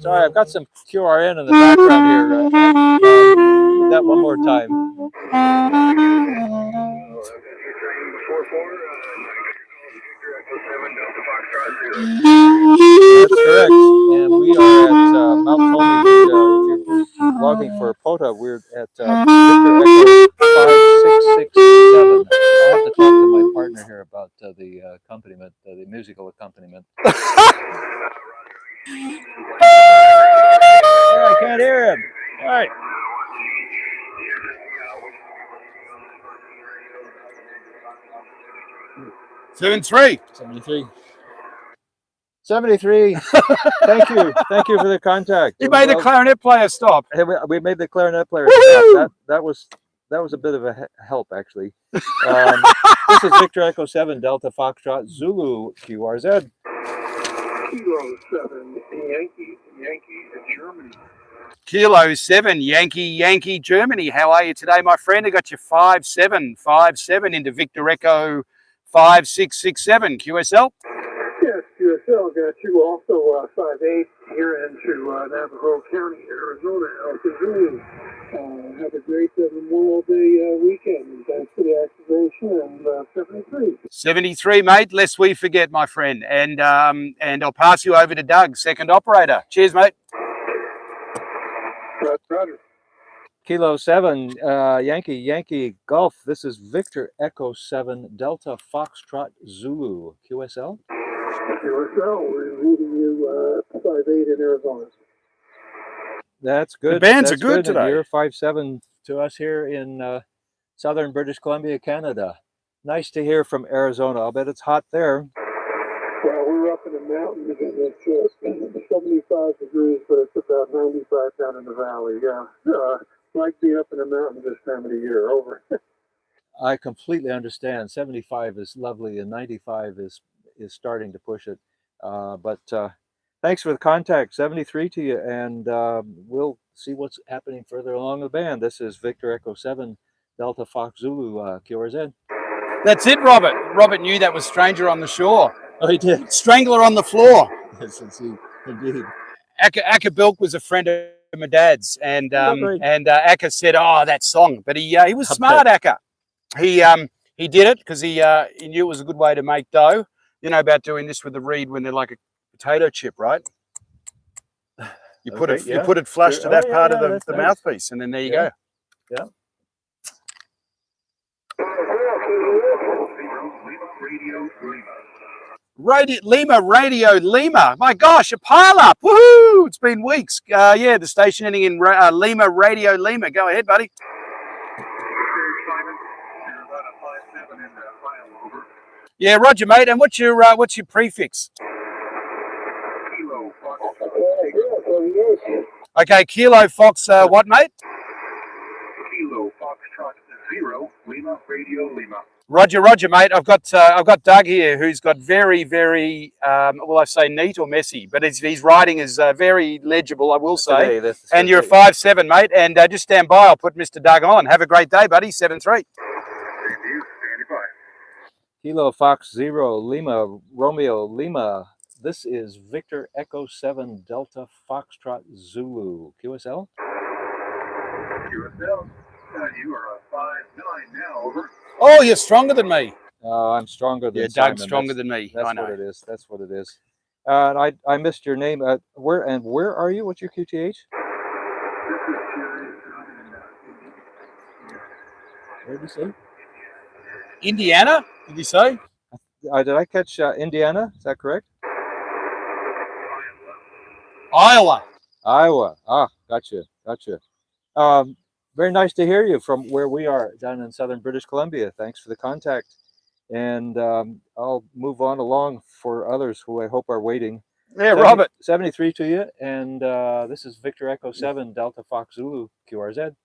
Speaker 1: Sorry, I've got some QRN in the background here. Need that one more time. That's correct. And we are at Mount Tolmy. If you're logging for POTA, we're at Victor Echo 5667. I'll have to talk to my partner here about the accompaniment, the musical accompaniment. I can't hear him. All right.
Speaker 2: Seven three.
Speaker 1: 73. 73. Thank you for the contact.
Speaker 2: You made the clarinet player stop.
Speaker 1: We made the clarinet player
Speaker 2: Woohoo!
Speaker 1: stop. That was a bit of a help, actually. This is Victor Echo 7 Delta Foxtrot Zulu QRZ.
Speaker 3: Kilo 7 Yankee Germany.
Speaker 2: Kilo 7 Yankee Germany. How are you today, my friend? I got you 5757 into Victor Echo 5667 QSL.
Speaker 3: Yes, QSL got you also 58 here into Navajo County, Arizona. Altitude. Have a great Memorial Day weekend. Thanks for the activation. And 73.
Speaker 2: 73, mate. Lest we forget, my friend. And I'll pass you over to Doug, second operator. Cheers, mate.
Speaker 3: Roger.
Speaker 1: Kilo 7 Yankee Golf. This is Victor Echo 7 Delta Foxtrot Zulu QSL.
Speaker 3: QSL, we're leading you 58 in Arizona.
Speaker 1: That's good.
Speaker 2: The bands
Speaker 1: That's
Speaker 2: are good today.
Speaker 1: You're 57 to us here in southern British Columbia, Canada. Nice to hear from Arizona. I'll bet it's hot there.
Speaker 3: Well, we're up in the mountains and it's 75 degrees, but it's about 95 down in the valley. Yeah, like being up in the mountains this time of the year. Over.
Speaker 1: I completely understand. 75 is lovely and 95 is starting to push it. But thanks for the contact. 73 to you, and we'll see what's happening further along the band. This is Victor Echo 7 Delta Fox Zulu QRZ.
Speaker 2: That's it, Robert. Robert knew that was Stranger on the Shore.
Speaker 1: Oh, he did.
Speaker 2: Strangler on the Floor.
Speaker 1: Yes, indeed.
Speaker 2: Akka Bilk was a friend of my dad's, and Akka said, "Oh, that song." But he was smart, Akka. He did it because he knew it was a good way to make dough. You know about doing this with the reed when they're like a potato chip, right? You put it flush to that part of the mouthpiece, and then there you go.
Speaker 1: Yeah.
Speaker 2: Radio Lima. My gosh, a pile up. Woohoo! It's been weeks. Yeah, the station ending in Lima, Radio Lima. Go ahead, buddy. Yeah, Roger, mate. And what's your prefix?
Speaker 3: Kilo Fox.
Speaker 2: Okay, Kilo Fox. What, mate?
Speaker 3: Kilo Foxtrot 0 Lima Radio Lima.
Speaker 2: Roger, mate. I've got Doug here, who's got very, very will I say neat or messy, but his writing is very legible, I will say. And you're a 5'7", mate. And just stand by. I'll put Mr. Doug on. Have a great day, buddy. 7-3.
Speaker 1: Kilo Fox 0 Lima Romeo Lima. This is Victor Echo 7 Delta Foxtrot Zulu QSL.
Speaker 3: QSL, you are a 5'9" now. Over.
Speaker 2: Oh, you're stronger than me.
Speaker 1: I'm stronger than
Speaker 2: Doug's
Speaker 1: Simon.
Speaker 2: stronger than me.
Speaker 1: That's
Speaker 2: I know.
Speaker 1: what it is. That's what it is. I missed your name. Where are you? What's your QTH? Where did you say?
Speaker 2: Indiana? Did you say?
Speaker 1: Did I catch Indiana? Is that correct?
Speaker 2: Iowa.
Speaker 1: Ah, gotcha. Very nice to hear you from where we are down in southern British Columbia. Thanks for the contact. And I'll move on along for others who I hope are waiting.
Speaker 2: Yeah, Robert.
Speaker 1: 73 to you. And this is Victor Echo 7 Delta Fox Zulu QRZ.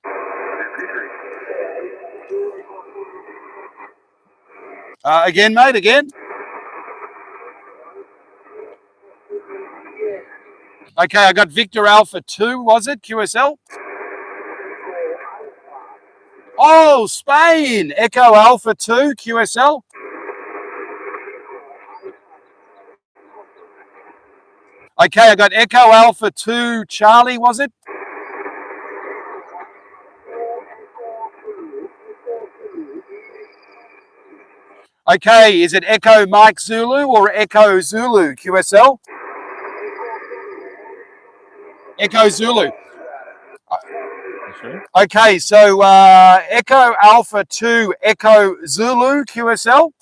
Speaker 2: Again, mate, again. Okay, I got Victor Alpha 2, was it? QSL? Oh, Spain. Echo Alpha 2, QSL. Okay, I got Echo Alpha 2, Charlie, was it? Okay, is it Echo Mike Zulu or Echo Zulu, QSL? Echo Zulu. Okay, so Echo Alpha 2, Echo Zulu, QSL.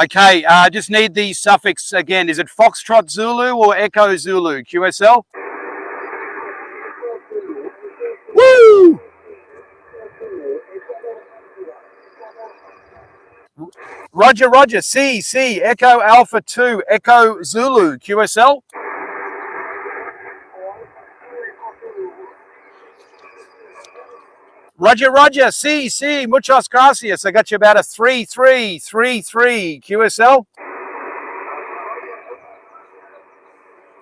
Speaker 2: Okay, just need the suffix again. Is it Foxtrot Zulu or Echo Zulu, QSL? Woo! Roger, Roger. C, Echo Alpha 2, Echo Zulu, QSL. Roger, Roger. C, muchas gracias. I got you about a 3333 QSL.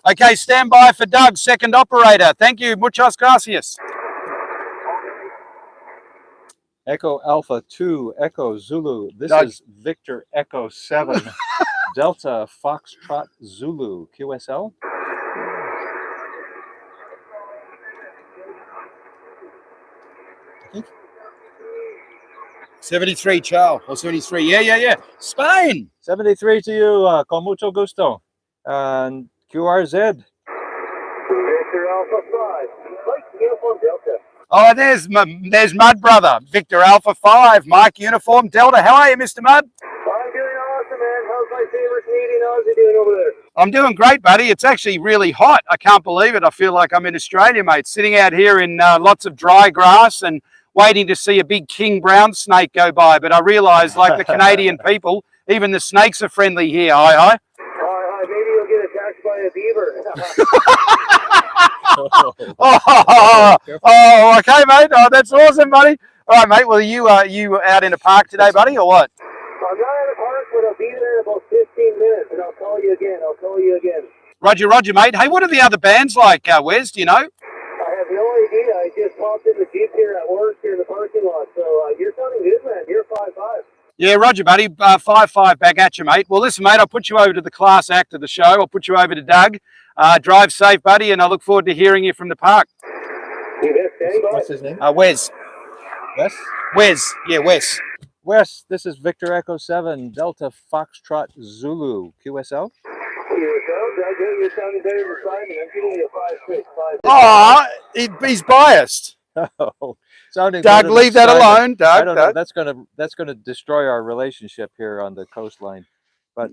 Speaker 2: Okay, stand by for Doug, second operator. Thank you, muchas gracias.
Speaker 1: Echo Alpha 2, Echo Zulu. This
Speaker 2: Doug.
Speaker 1: is Victor Echo 7, Delta Foxtrot Zulu, QSL.
Speaker 2: 73, Charles, or 73. Yeah. Spain.
Speaker 1: 73 to you, con mucho gusto. And QRZ.
Speaker 3: Victor Alpha 5. Mike, Uniform Delta.
Speaker 2: Oh, there's Mud Brother, Victor Alpha 5, Mike Uniform Delta. How are you, Mr. Mud?
Speaker 3: I'm doing awesome, man. How's my favorite Canadian Aussie doing over there?
Speaker 2: I'm doing great, buddy. It's actually really hot. I can't believe it. I feel like I'm in Australia, mate, sitting out here in lots of dry grass and waiting to see a big king brown snake go by. But I realise, like the Canadian people, even the snakes are friendly here. Hi.
Speaker 3: Maybe you'll get attacked by a beaver.
Speaker 2: Okay, mate. Oh, that's awesome, buddy. All right, mate. Well, you out in the park today, buddy, or what?
Speaker 3: I'm not in the park, but I'll be there in about 15 minutes, and I'll call you again.
Speaker 2: Roger, mate. Hey, what are the other bands like, Wes? Do you know?
Speaker 3: I have no idea. I just popped in the Jeep here at work here in the parking lot. So you're sounding good, man. You're 5'5".
Speaker 2: Yeah, Roger, buddy. 5'5" back at you, mate. Well, listen, mate, I'll put you over to the class act of the show. I'll put you over to Doug. Drive safe, buddy, and I look forward to hearing you from the park.
Speaker 1: What's his name?
Speaker 2: Wes.
Speaker 1: Wes?
Speaker 2: Wes. Yeah, Wes.
Speaker 1: Wes, this is Victor Echo 7, Delta Foxtrot Zulu, QSL.
Speaker 3: You're sounding better than Simon. I'm giving you a 5'6", 5'6".
Speaker 2: Oh, he's biased.
Speaker 1: Oh, sounding
Speaker 2: Doug,
Speaker 1: better
Speaker 2: leave
Speaker 1: than
Speaker 2: that
Speaker 1: Simon.
Speaker 2: alone, Doug.
Speaker 1: I don't know. That's gonna destroy our relationship here on the coastline. But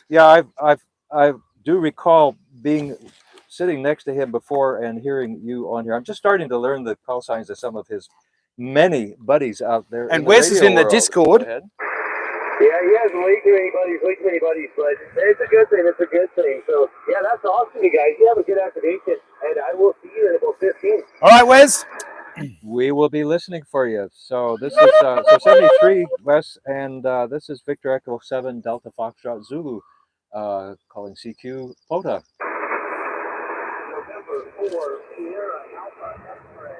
Speaker 1: yeah, I do recall sitting next to him before and hearing you on here. I'm just starting to learn the call signs of some of his many buddies out there.
Speaker 2: And Wes is in the Discord.
Speaker 3: Yeah, he hasn't leaked to anybody, but it's a good thing. So, yeah, that's awesome, you guys. You have a good activation, and I will see you in about 15.
Speaker 2: All right, Wes.
Speaker 1: We will be listening for you. So this is so 73, Wes, and this is Victor Echo 7, Delta Foxtrot Zulu, calling CQ POTA.
Speaker 3: November 4, Sierra Alpha X-Ray.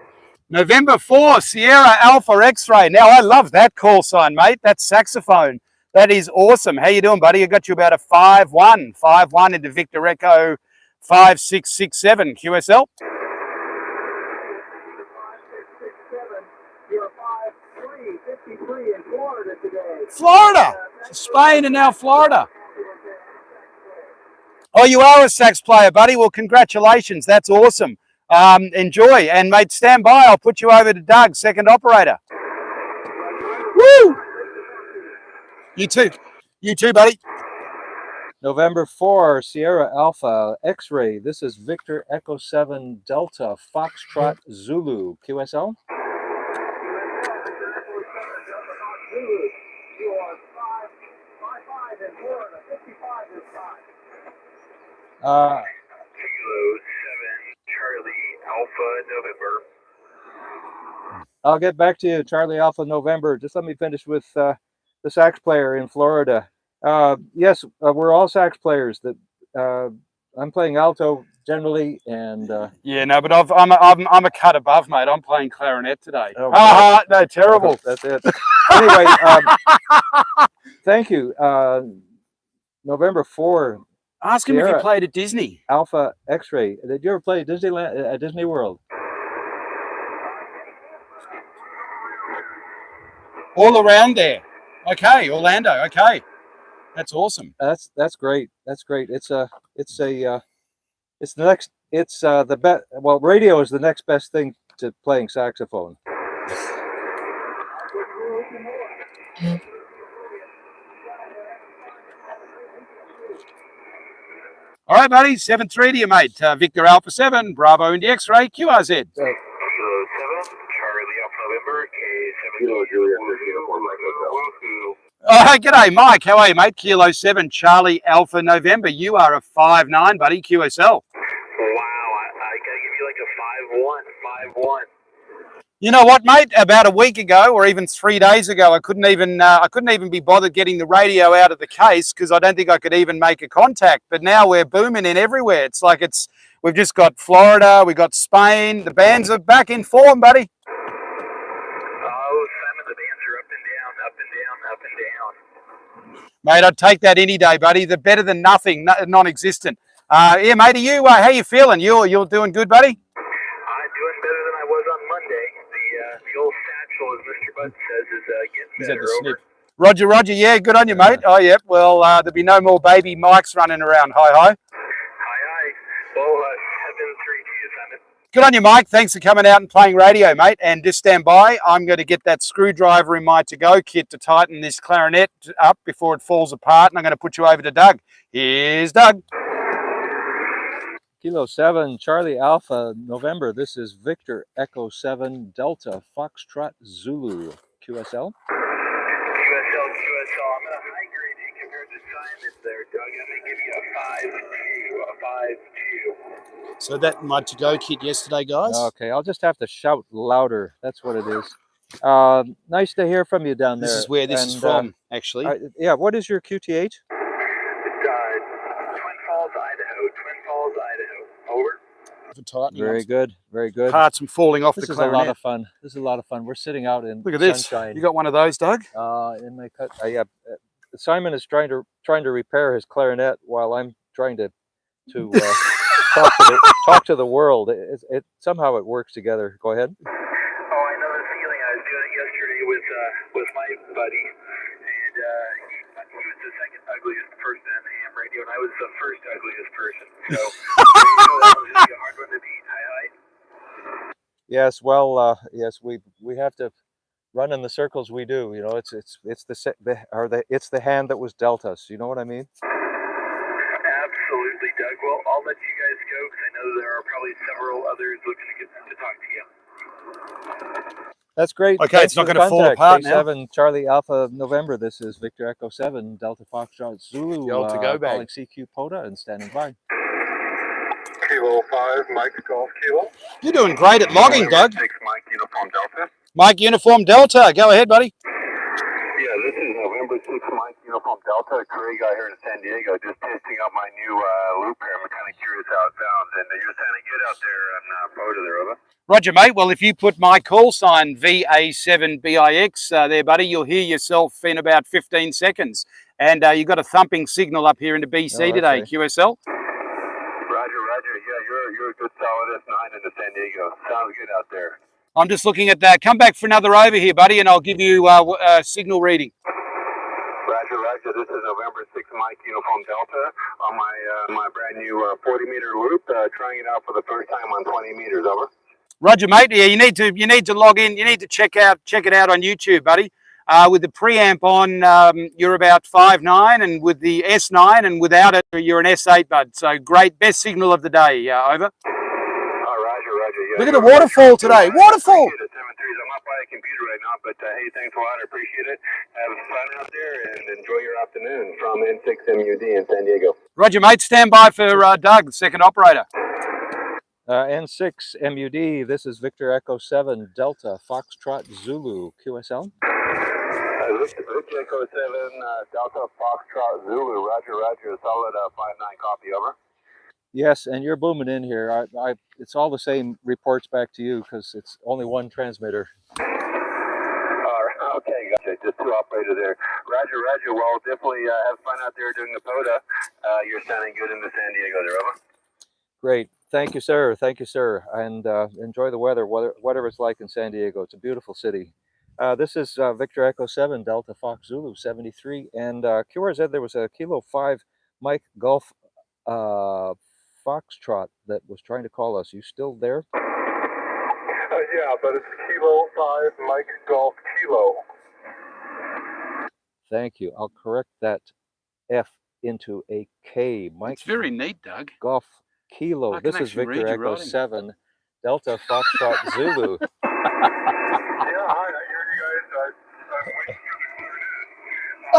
Speaker 2: November 4, Sierra Alpha X-Ray. Now, I love that call sign, mate. That's saxophone. That is awesome. How you doing, buddy? I got you about a 5'1" into Victor Echo 5667 QSL.
Speaker 3: 5667. You're 5'3", 53 in Florida today.
Speaker 2: Florida, Spain, and now Florida. Oh, you are a sax player, buddy. Well, congratulations. That's awesome. Enjoy. And, mate, stand by. I'll put you over to Doug, second operator. Woo! You too, buddy.
Speaker 1: November 4, Sierra Alpha X-Ray. This is Victor Echo 7, Delta Foxtrot Zulu, QSL.
Speaker 3: You are 5'5" in Florida, 55 this time.
Speaker 1: Uh,
Speaker 4: Kilo 7, Charlie Alpha November.
Speaker 1: I'll get back to you, Charlie Alpha November. Just let me finish with the sax player in Florida. Yes, we're all sax players. That I'm playing alto generally, and
Speaker 2: Yeah, no, but I'm a cut above, mate. I'm playing clarinet today.
Speaker 1: Oh,
Speaker 2: No, terrible.
Speaker 1: That's it. Anyway, thank you. November 4,
Speaker 2: Ask him if
Speaker 1: Sierra
Speaker 2: he played at Disney.
Speaker 1: Alpha X-Ray. Did you ever play Disneyland at Disney World?
Speaker 2: All around there. Okay, Orlando. Okay, that's awesome.
Speaker 1: That's great. That's great. It's the next. It's the best. Well, radio is the next best thing to playing saxophone.
Speaker 2: All right, buddy. 7-3 to you, mate. Victor Alpha 7, Bravo Indy X-Ray, QRZ.
Speaker 4: Kilo 7, Charlie Alpha November, K7.
Speaker 2: Oh, g'day, Mike. How are you, mate? Kilo 7, Charlie Alpha November. You are a 5'9", buddy, QSL.
Speaker 4: Wow, I gotta give you like a 5'1", 5'1".
Speaker 2: You know what, mate? About a week ago, or even 3 days ago, I couldn't even be bothered getting the radio out of the case because I don't think I could even make a contact. But now we're booming in everywhere. It's like we've just got Florida, we got Spain. The bands are back in form, buddy.
Speaker 4: Oh, Simon, the bands are up and down, up and down, up and down.
Speaker 2: Mate, I'd take that any day, buddy. They're better than nothing, non-existent. Yeah, mate, are you? How you feeling? You're doing good, buddy?
Speaker 4: I'm doing better than I was on Monday. The old satchel, as Mr. Bud says, is getting better. Over.
Speaker 2: Roger. Yeah, good on you, mate. Oh, yeah. Well, there'll be no more baby Mikes running around. Hi.
Speaker 4: Hi. Well, 7-3 to you, Simon.
Speaker 2: Good on you, Mike. Thanks for coming out and playing radio, mate. And just stand by. I'm going to get that screwdriver in my to-go kit to tighten this clarinet up before it falls apart. And I'm going to put you over to Doug. Here's Doug.
Speaker 1: Kilo 7, Charlie Alpha, November. This is Victor Echo 7, Delta, Foxtrot, Zulu, QSL.
Speaker 4: QSL. I'm going to high grade you compared to Simon there, Doug. I'm going to give you a 5-2.
Speaker 2: So that my to-go kit yesterday, guys.
Speaker 1: Okay, I'll just have to shout louder. That's what it is. Nice to hear from you down there.
Speaker 2: This is where this is from, actually.
Speaker 1: Yeah, what is your QTH?
Speaker 4: Twin Falls, Idaho. Over.
Speaker 2: For tightening.
Speaker 1: Very good.
Speaker 2: Parts and falling off the
Speaker 1: This is
Speaker 2: clarinet.
Speaker 1: a lot of fun. This is a lot of fun. We're sitting out in
Speaker 2: Look at this.
Speaker 1: sunshine.
Speaker 2: You got one of those, Doug?
Speaker 1: In my cut. Yeah. Simon is trying to repair his clarinet while I'm trying to talk to the world. It somehow it works together. Go ahead.
Speaker 4: Oh, I know the feeling. I was doing it yesterday with my buddy, and he was the second ugliest person on the ham radio, and I was the first ugliest person. So that was gonna be a hard one to beat. Hi.
Speaker 1: Yes. Well. Yes. We have to run in the circles we do. You know, it's the hand that was dealt us. You know what I mean?
Speaker 4: Absolutely, Doug. Well, I'll let you guys go because I know there are probably several others looking to talk to you.
Speaker 1: That's great.
Speaker 2: Okay,
Speaker 1: Thanks
Speaker 2: it's not
Speaker 1: for
Speaker 2: going to fall
Speaker 1: contact.
Speaker 2: apart now.
Speaker 1: 7 Charlie Alpha November. This is Victor Echo 7 Delta Foxtrot Zulu.
Speaker 2: The old to-go bag.
Speaker 1: Calling CQ POTA and standing by.
Speaker 4: Kilo 5, Mike Golf Kilo.
Speaker 2: You're doing great at logging, Doug.
Speaker 4: 6, Mike Uniform Delta.
Speaker 2: Mike Uniform Delta. Go ahead, buddy.
Speaker 4: Yeah, this is November 6, Mike Uniform Delta. Craig out here in San Diego, just testing out my new loop here. I'm kind of curious how it sounds, and you're sounding good out there on POTA there, over.
Speaker 2: Roger, mate. Well, if you put my call sign VA7BIX there, buddy, you'll hear yourself in about 15 seconds. And you've got a thumping signal up here into BC today, QSL.
Speaker 4: Roger. Yeah, you're a good solid S9 into San Diego. Sounds good out there.
Speaker 2: I'm just looking at that. Come back for another over here, buddy, and I'll give you a signal reading.
Speaker 4: Roger. This is November 6, Mike Uniform Delta on my brand new 40-meter loop, trying it out for the first time on 20 meters, over.
Speaker 2: Roger, mate. Yeah, you need to log in. You need to check it out on YouTube, buddy. With the preamp on, you're about 5'9", and with the S9, and without it, you're an S8, bud. So great, best signal of the day. Over.
Speaker 4: Roger. Yeah,
Speaker 2: look at the waterfall today. Waterfall.
Speaker 4: I'm not by a computer right now, but hey, thanks a lot. I appreciate it. Have fun out there and enjoy your afternoon from N6MUD in San Diego.
Speaker 2: Roger, mate. Stand by for Doug, the second operator.
Speaker 1: N6 MUD. This is Victor Echo 7 Delta Foxtrot Zulu QSL.
Speaker 4: Victor Echo 7 Delta Foxtrot Zulu. Roger. A solid 5-9 copy, over.
Speaker 1: Yes, and you're booming in here. It's all the same reports back to you because it's only one transmitter.
Speaker 4: All right, okay, gotcha. Just two operators there. Roger. Well, definitely have fun out there doing the POTA. You're sounding good in the San Diego there, over.
Speaker 1: Great. Thank you, sir. And enjoy the weather, whatever it's like in San Diego. It's a beautiful city. This is Victor Echo 7 Delta Fox Zulu 73. And QRZ, there was a Kilo 5 Mike Golf Foxtrot that was trying to call us. You still there?
Speaker 3: Yeah, but it's Kilo 5 Mike Golf Kilo.
Speaker 1: Thank you. I'll correct that F into a K. Mike.
Speaker 2: It's very neat, Doug.
Speaker 1: Golf Kilo.
Speaker 2: I can
Speaker 1: This is
Speaker 2: actually read
Speaker 1: Victor
Speaker 2: your
Speaker 1: Echo
Speaker 2: writing.
Speaker 1: 7 Delta Foxtrot Zulu.
Speaker 3: Yeah, hi, I hear you guys. I'm waiting for the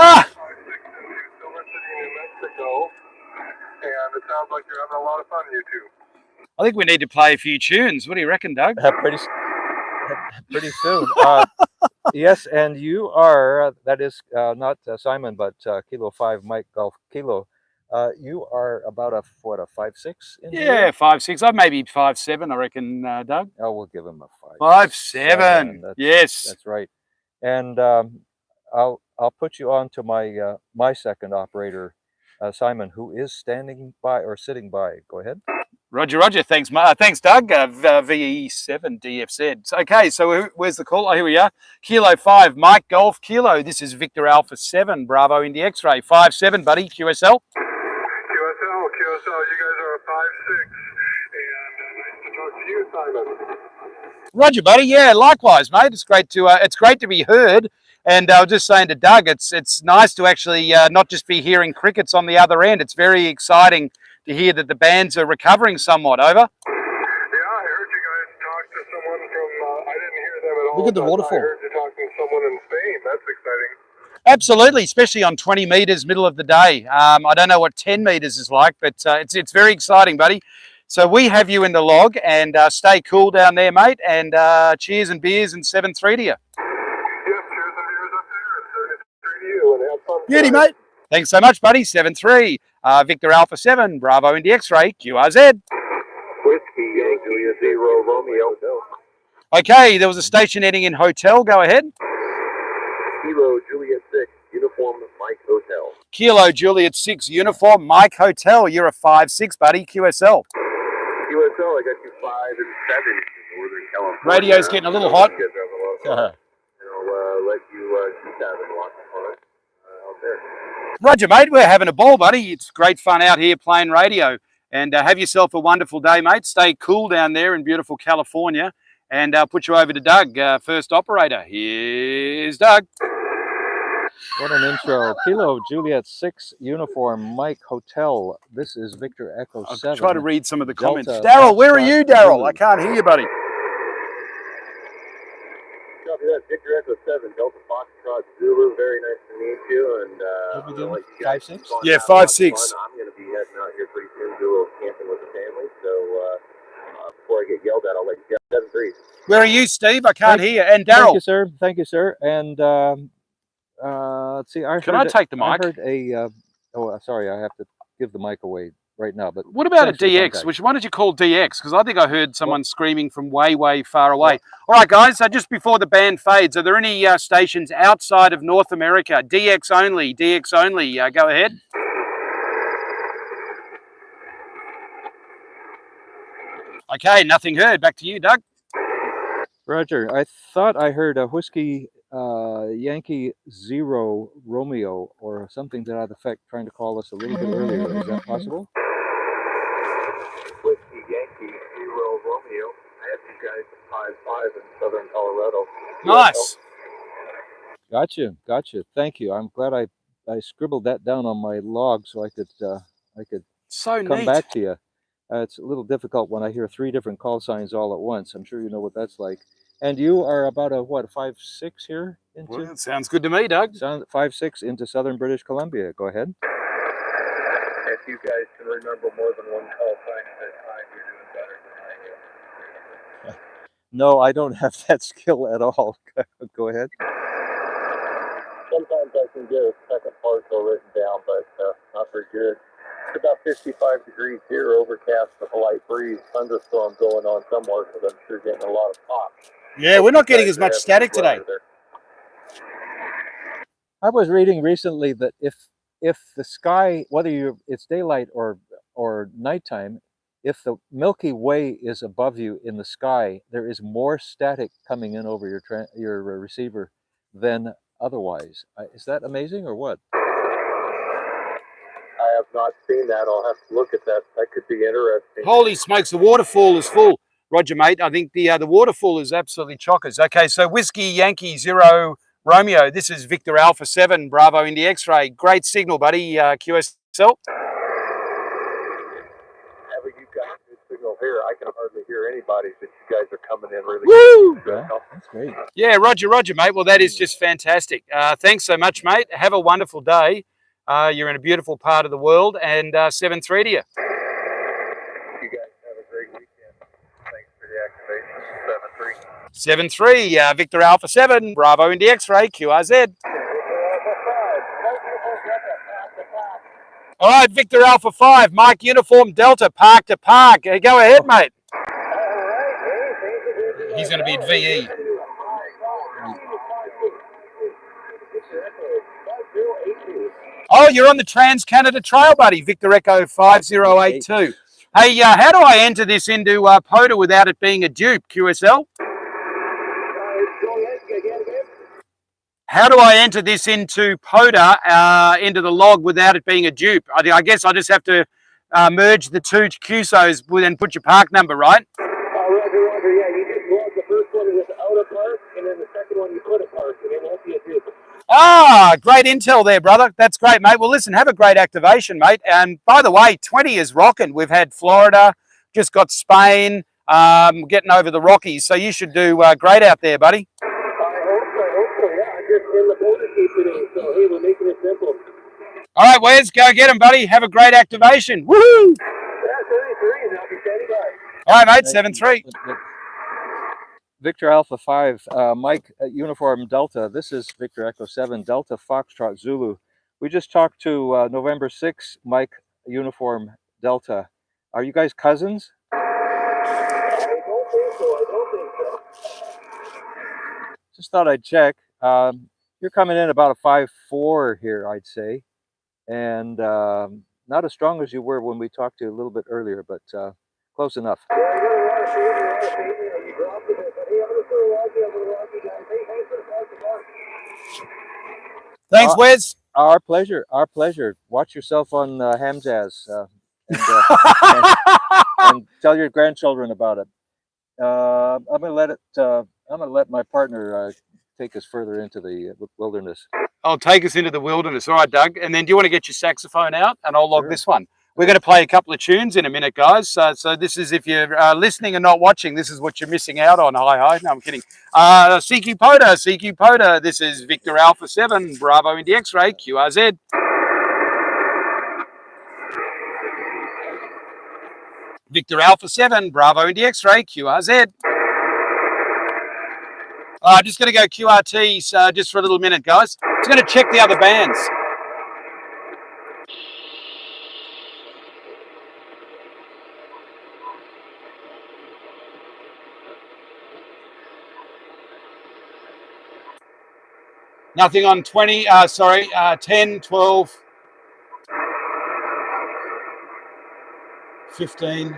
Speaker 3: Sounds like you're having a lot of fun, you two.
Speaker 2: I think we need to play a few tunes. What do you reckon, Doug?
Speaker 1: Pretty soon. Yes, and you are, that is not Simon, but Kilo 5 Mike Golf Kilo. You are about a 5'6"
Speaker 2: Yeah, 5'6". I maybe 5'7", I reckon, Doug.
Speaker 1: Oh, we'll give him a
Speaker 2: 5'7". Yes.
Speaker 1: That's right. And I'll put you on to my my second operator, Simon, who is standing by or sitting by. Go ahead.
Speaker 2: Roger, Roger. Thanks, thanks, Doug. VE7 DFZ. Okay, so where's the call? Oh, here we are. Kilo 5, Mike Golf Kilo. This is Victor Alpha 7, Bravo Indy X-ray. 5'7", buddy. QSL.
Speaker 3: QSL, you guys are a 5'6", and nice to talk to you, Simon.
Speaker 2: Roger, buddy. Yeah, likewise, mate. It's great to be heard. And I was just saying to Doug, it's nice to actually not just be hearing crickets on the other end. It's very exciting to hear that the bands are recovering somewhat. Over.
Speaker 3: Yeah, I heard you guys talk to someone from. I didn't hear them at all.
Speaker 2: Look at the waterfall.
Speaker 3: I heard you talking to someone in Spain. That's exciting.
Speaker 2: Absolutely, especially on 20 meters, middle of the day. I don't know what 10 meters is like, but it's very exciting, buddy. So we have you in the log, and stay cool down there, mate. And cheers and beers and 7-3 to you.
Speaker 3: Yes, cheers and beers up there, and 7-3 to you, and have fun.
Speaker 2: Beauty, mate. Thanks so much, buddy. 7-3. Victor Alpha 7, Bravo Indy X-ray, QRZ.
Speaker 4: Whiskey Yankee 0 Romeo.
Speaker 2: Okay, there was a station ending in hotel. Go ahead.
Speaker 4: Kilo Juliet 6, uniform Mike Hotel.
Speaker 2: Kilo Juliet 6, uniform Mike Hotel. You're a 5'6", buddy. QSL.
Speaker 4: QSL, I got you 5 and 7 in Northern California.
Speaker 2: Radio's getting a little hot.
Speaker 4: You guys have a lot of fun. I'll let you keep having lots of fun out there.
Speaker 2: Roger, mate. We're having a ball, buddy. It's great fun out here playing radio. And have yourself a wonderful day, mate. Stay cool down there in beautiful California. And I'll put you over to Doug, first operator. Here's Doug.
Speaker 1: What an intro. Kilo Juliet 6, uniform Mike Hotel. This is Victor Echo 7.
Speaker 2: I'll try to read some of the comments.
Speaker 1: Delta
Speaker 2: Daryl, where are you, Daryl?
Speaker 1: Zulu.
Speaker 2: I can't hear you, buddy.
Speaker 4: Copy that, Victor Echo 7, Delta Foxtrot Zulu. Very nice to meet you. And
Speaker 1: What we
Speaker 4: I'll
Speaker 1: doing?
Speaker 4: let you guys
Speaker 1: 5'6"?
Speaker 4: keep on
Speaker 2: Yeah,
Speaker 4: having lots of
Speaker 2: 5'6".
Speaker 4: fun. I'm going to be heading out here pretty soon, do a little camping with the family. So before I get yelled at, I'll let you go. 7-3.
Speaker 2: Where are you, Steve? I can't hear you. And
Speaker 1: Thank
Speaker 2: Daryl.
Speaker 1: you, sir. Thank you, sir. And let's see.
Speaker 2: Can I take the mic?
Speaker 1: I heard a. Sorry, I have to give the mic away right now. But
Speaker 2: What about a
Speaker 1: thanks for the
Speaker 2: DX?
Speaker 1: contact.
Speaker 2: Which one did you call DX? Because I think I heard someone screaming from way, way far away. All right, guys. Just before the band fades, are there any stations outside of North America? DX only. DX only. Go ahead. Okay, nothing heard. Back to you, Doug.
Speaker 1: Roger, I thought I heard a whiskey Yankee 0 Romeo or something to that effect, trying to call us a little bit earlier. Is that possible?
Speaker 4: Whiskey Yankee 0 Romeo. I have you guys at 5'5" in Southern Colorado.
Speaker 2: Nice.
Speaker 1: Gotcha. Thank you. I'm glad I scribbled that down on my log so I could
Speaker 2: So
Speaker 1: come
Speaker 2: neat.
Speaker 1: back to you. It's a little difficult when I hear 3 different call signs all at once. I'm sure you know what that's like. And you are about a 5'6" here into
Speaker 2: Well, that sounds good to me, Doug.
Speaker 1: 5'6" into southern British Columbia. Go ahead.
Speaker 4: If you guys can remember more than one call sign at a time, you're doing better than I am.
Speaker 1: No, I don't have that skill at all. Go ahead.
Speaker 4: Sometimes I can get a second partial written down, but not very good. It's about 55 degrees here, overcast with a light breeze, thunderstorm going on somewhere, because I'm sure getting a lot of pops.
Speaker 2: Yeah, we're not getting as much static today.
Speaker 1: I was reading recently that if the sky, whether it's daylight or nighttime, if the Milky Way is above you in the sky, there is more static coming in over your receiver than otherwise. Is that amazing or what?
Speaker 4: I have not seen that. I'll have to look at that. That could be interesting.
Speaker 2: Holy smokes, the waterfall is full. Roger, mate. I think the waterfall is absolutely chockers. Okay, so Whiskey Yankee 0 Romeo. This is Victor Alpha 7, Bravo Indy X-ray. Great signal, buddy. QSL.
Speaker 4: Yeah, but you've got a good signal here. I can hardly hear anybody, but you guys are coming in really
Speaker 2: Woo!
Speaker 4: good.
Speaker 1: Yeah, that's great.
Speaker 2: Yeah, Roger, mate. Well, that is just fantastic. Thanks so much, mate. Have a wonderful day. You're in a beautiful part of the world, and 7-3 to you. 7-3, Victor Alpha 7, Bravo Indy X-ray, QRZ. All right, Victor Alpha 5, Mike Uniform Delta, park to park. Go ahead, mate. He's going to be at VE. Oh, you're on the Trans-Canada Trail, buddy. Victor Echo 5082. Hey, how do I enter this into POTA without it being a dupe, QSL? How do I enter this into POTA, into the log without it being a dupe? I guess I just have to merge the two QSOs and put your park number, right?
Speaker 3: Roger, yeah. You just log the first one without a park, and then the second one you put a park, and it won't be a dupe.
Speaker 2: Ah, great intel there, brother. That's great, mate. Well, listen, have a great activation, mate. And by the way, 20 is rocking. We've had Florida, just got Spain, getting over the Rockies. So you should do great out there, buddy.
Speaker 3: I hope so, yeah. I'm just in the POTA tape today, so hey, we're making it simple.
Speaker 2: All right, Wes, go get him, buddy. Have a great activation. Woohoo!
Speaker 3: Yeah, 73, and I'll be standing by.
Speaker 2: All right, mate, 7-3.
Speaker 1: Victor Alpha 5, Mike Uniform Delta. This is Victor Echo 7, Delta Foxtrot Zulu. We just talked to November 6, Mike Uniform Delta. Are you guys cousins?
Speaker 3: I don't think so.
Speaker 1: Just thought I'd check. You're coming in about a 5-4 here, I'd say. And not as strong as you were when we talked to you a little bit earlier, but close enough.
Speaker 3: Yeah, I got a lot of faith in you. You dropped it, but hey, I'm going to watch you guys. Hey, thanks for the park.
Speaker 2: Thanks, Wes.
Speaker 1: Our pleasure. Our pleasure. Watch yourself on Hamjazz and tell your grandchildren about it. I'm gonna let my partner take us further into the wilderness.
Speaker 2: I'll take us into the wilderness. All right, Doug. And then do you want to get your saxophone out? And I'll log
Speaker 1: Sure.
Speaker 2: this one. We're going to play a couple of tunes in a minute, guys. So this is, if you're listening and not watching, this is what you're missing out on. Hi. No, I'm kidding. CQ POTA. This is Victor Alpha 7, Bravo Indy X-ray, QRZ. Victor Alpha 7, Bravo Indy X-ray, QRZ. I'm just going to go QRTs just for a little minute, guys. Just going to check the other bands. Nothing on 20, 10, 12, 15.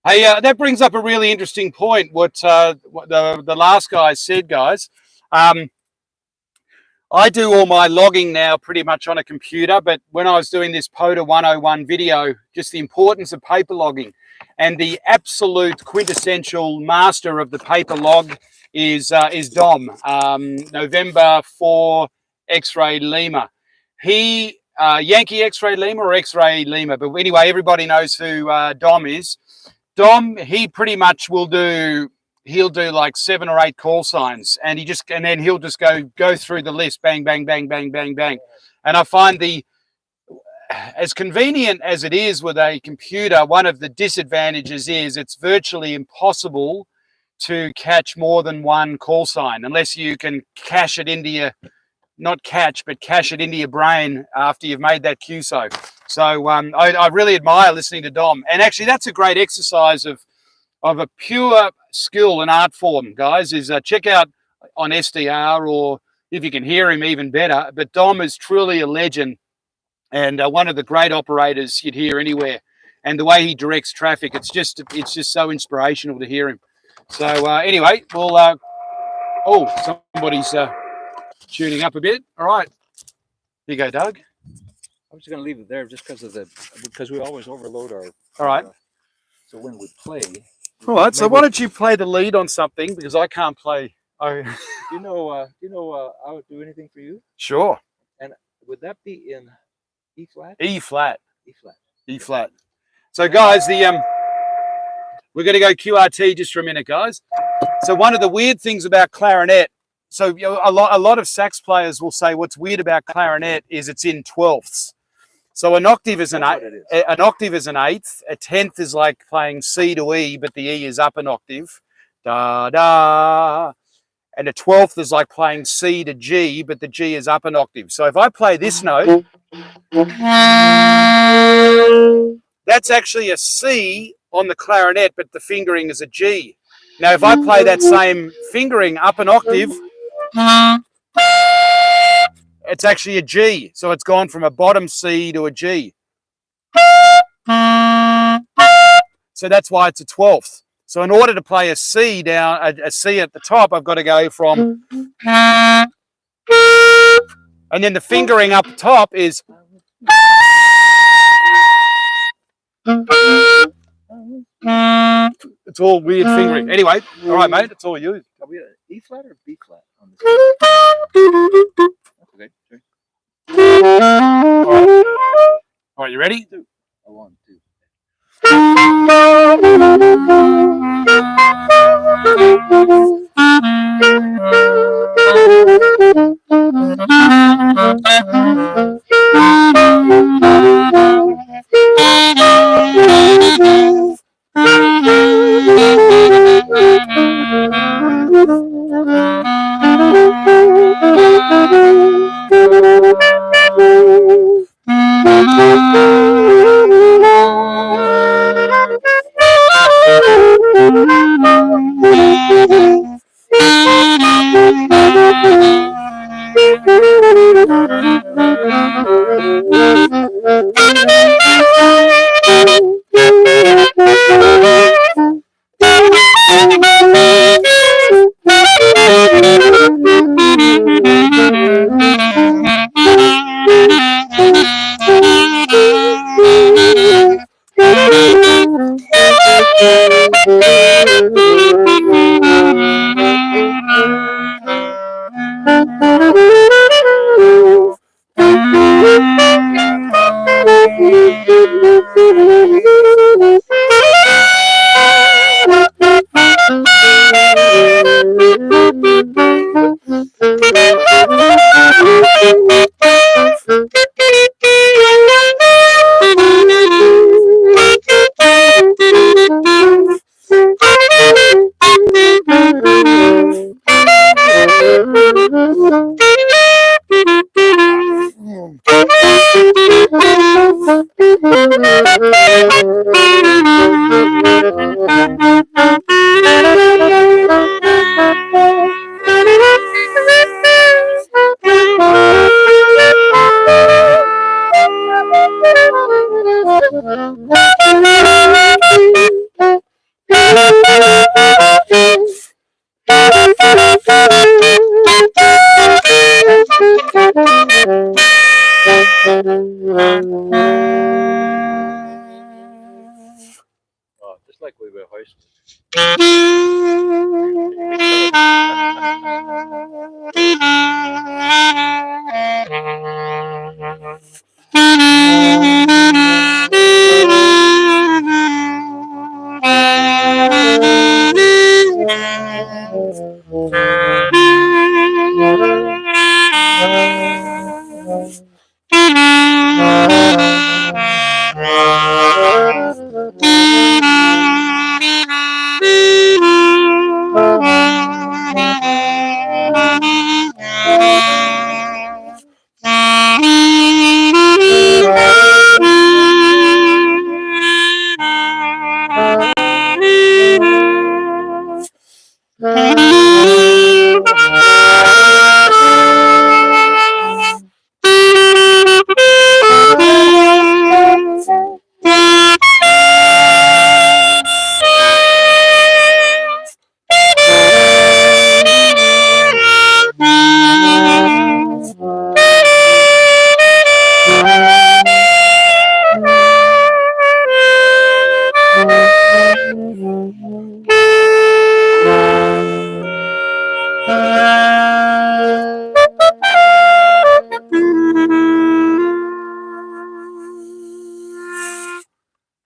Speaker 2: Hey, that brings up a really interesting point, what the last guy said, guys. I do all my logging now pretty much on a computer, but when I was doing this POTA 101 video, just the importance of paper logging, and the absolute quintessential master of the paper log is Dom, November 4 X-Ray Lima. He, Yankee X-Ray Lima or X-Ray Lima, but anyway, everybody knows who Dom is. Dom, he pretty much will do, he'll do like 7 or 8 call signs, and then he'll just go through the list, bang, bang, bang, bang, bang, bang. And I find as convenient as it is with a computer, one of the disadvantages is it's virtually impossible to catch more than one call sign unless you can cache it into your, cache it into your brain after you've made that QSO. So I really admire listening to Dom. And actually that's a great exercise of a pure skill and art form, guys, is check out on SDR, or if you can hear him, even better. But Dom is truly a legend and one of the great operators you'd hear anywhere. And the way he directs traffic, it's just so inspirational to hear him. So anyway, we'll, somebody's tuning up a bit. All right, here you go, Doug.
Speaker 1: I'm just going to leave it there just because we always overload our.
Speaker 2: All right.
Speaker 1: So when we play.
Speaker 2: All right. So why don't you play the lead on something, because I can't play. Oh.
Speaker 1: Do you know I would do anything for you?
Speaker 2: Sure.
Speaker 1: And would that be in E flat?
Speaker 2: E flat.
Speaker 1: E flat.
Speaker 2: E flat. So guys, we're going to go QRT just for a minute, guys. So one of the weird things about clarinet. So a lot of sax players will say what's weird about clarinet is it's in 12ths. So an octave is an
Speaker 1: That's what it is.
Speaker 2: an octave is an eighth. A tenth is like playing C to E, but the E is up an octave. Da da. And a twelfth is like playing C to G, but the G is up an octave. So if I play this note, that's actually a C on the clarinet, but the fingering is a G. Now, if I play that same fingering up an octave, it's actually a G. So it's gone from a bottom C to a G. So that's why it's a 12th. So in order to play a C down, a C at the top, I've got to go from, and then the fingering up top is, it's all weird fingering. Anyway, all right, mate, it's all you.
Speaker 1: Are we at E flat or B flat on this? Okay, sure.
Speaker 2: All right, you ready?
Speaker 1: A 1, 2. Oh, just like we were hoisted.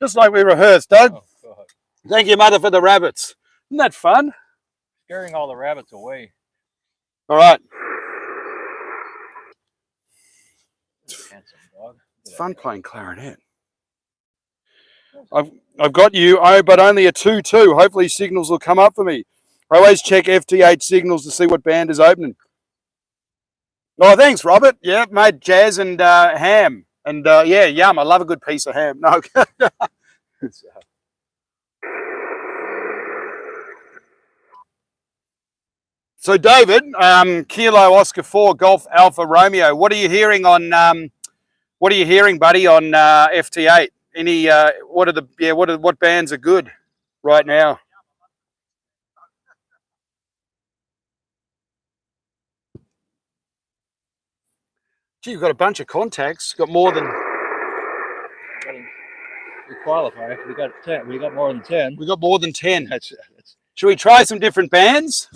Speaker 2: Just like we rehearsed, Doug.
Speaker 1: Oh, God.
Speaker 2: Thank you, Mother, for the rabbits. Isn't that fun?
Speaker 1: Scaring all the rabbits away.
Speaker 2: All right.
Speaker 1: Fantastic. handsome dog.
Speaker 2: It's fun playing clarinet. I've got you, but only a 2-2. Hopefully signals will come up for me. I always check FT8 signals to see what band is opening. Oh, thanks, Robert. Yeah, made jazz and ham. And yeah, yum. I love a good piece of ham. No. So, David, Kilo Oscar 4 Golf Alpha Romeo. What are you hearing on? What are you hearing, buddy, on FT8? Any? What bands are good right now? Gee, you've got a bunch of contacts. Got more than.
Speaker 1: We qualify. We got 10. We got more than 10.
Speaker 2: We got more than 10.
Speaker 1: That's
Speaker 2: Should we try some different bands?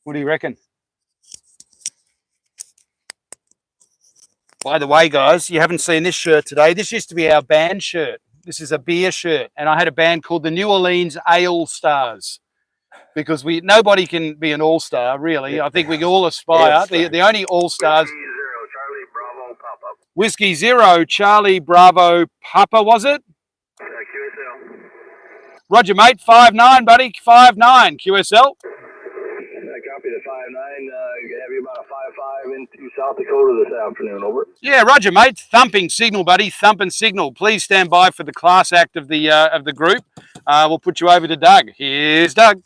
Speaker 2: What do you reckon? By the way, guys, you haven't seen this shirt today. This used to be our band shirt. This is a beer shirt. And I had a band called the New Orleans Ale Stars. Because nobody can be an all-star, really. I think we all aspire. The only all-stars... Whiskey Zero, Charlie Bravo Papa, was it?
Speaker 4: QSL.
Speaker 2: Roger, mate. 5'9", buddy. 5'9", QSL.
Speaker 4: Copy the 5'9". Have you about a 5'5" into South Dakota this afternoon, over.
Speaker 2: Yeah, Roger, mate. Thumping signal, buddy. Thumping signal. Please stand by for the class act of the group. We'll put you over to Doug. Here's Doug.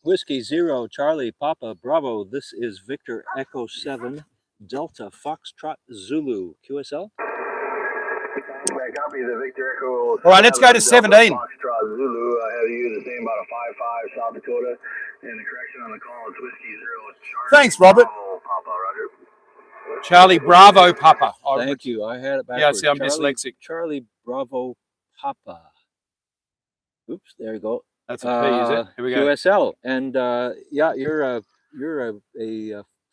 Speaker 1: Whiskey Zero, Charlie Papa Bravo. This is Victor Echo 7 Delta Foxtrot Zulu QSL.
Speaker 4: Copy the Victor Echo.
Speaker 2: All right, let's go to 17.
Speaker 4: Foxtrot Zulu. I have you the same about a 5'5" South Dakota. And the correction on the call is Whiskey Zero. Charlie
Speaker 2: Thanks, Robert.
Speaker 4: Bravo, Papa, Roger.
Speaker 2: Charlie Bravo Papa.
Speaker 1: Thank you. I had it backwards.
Speaker 2: Yeah, see, I'm dyslexic.
Speaker 1: Charlie Bravo Papa. Oops, there you go.
Speaker 2: That's a P, is it? Here we go.
Speaker 1: QSL. And yeah, you're a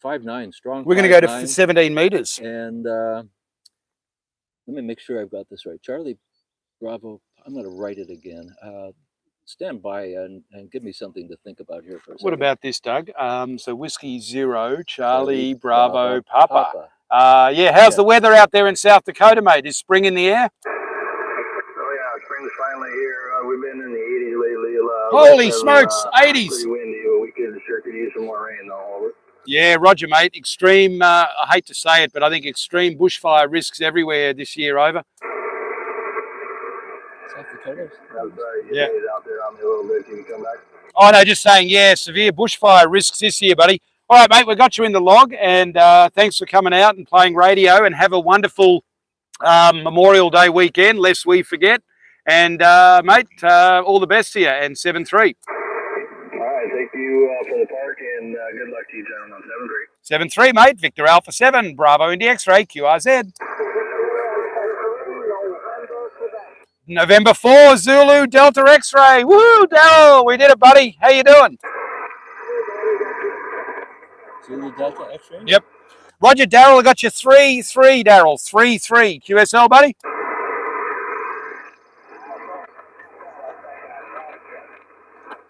Speaker 1: 5'9", strong.
Speaker 2: We're going to go to 17 meters.
Speaker 1: And let me make sure I've got this right. Charlie Bravo. I'm going to write it again. Stand by and give me something to think about here for a second.
Speaker 2: What about this, Doug? So Whiskey Zero, Charlie Bravo Papa. Yeah, how's the weather out there in South Dakota, mate? Is spring in the air?
Speaker 4: Oh yeah, spring's finally here. We've been in the 80s lately.
Speaker 2: Holy smokes, 80s.
Speaker 4: Pretty windy, but we could use some more rain though, over.
Speaker 2: Yeah, Roger, mate. Extreme, I hate to say it, but I think extreme bushfire risks everywhere this year, over.
Speaker 1: South Dakota?
Speaker 2: Yeah.
Speaker 4: Out there on me a little bit. Can you come back?
Speaker 2: Oh, no, just saying, yeah, severe bushfire risks this year, buddy. All right, mate, we got you in the log, and thanks for coming out and playing radio, and have a wonderful Memorial Day weekend, lest we forget. And, mate, all the best to you, and 7-3.
Speaker 4: All right, thank you for the park, and good luck to you, gentlemen.
Speaker 2: 7-3, mate. Victor Alpha 7, Bravo Indy X-Ray, QRZ. November 4, Zulu Delta X-Ray. Woo, Daryl, we did it, buddy. How you doing?
Speaker 1: Zulu Delta X-Ray?
Speaker 2: Yep. Roger, Daryl, I got you 3-3, Daryl. 3-3. QSL, buddy?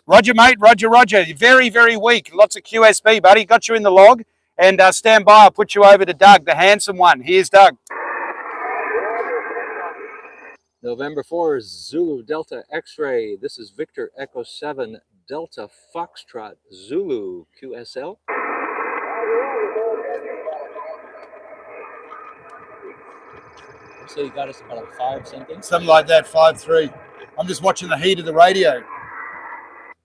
Speaker 2: Roger, mate. Roger, Roger. Very, very weak. Lots of QSB, buddy. Got you in the log. And stand by. I'll put you over to Doug, the handsome one. Here's Doug.
Speaker 1: November 4, Zulu Delta X-Ray. This is Victor Echo 7 Delta Foxtrot Zulu QSL. So you got us about a 5 something?
Speaker 2: Something like that, 5-3. I'm just watching the heat of the radio.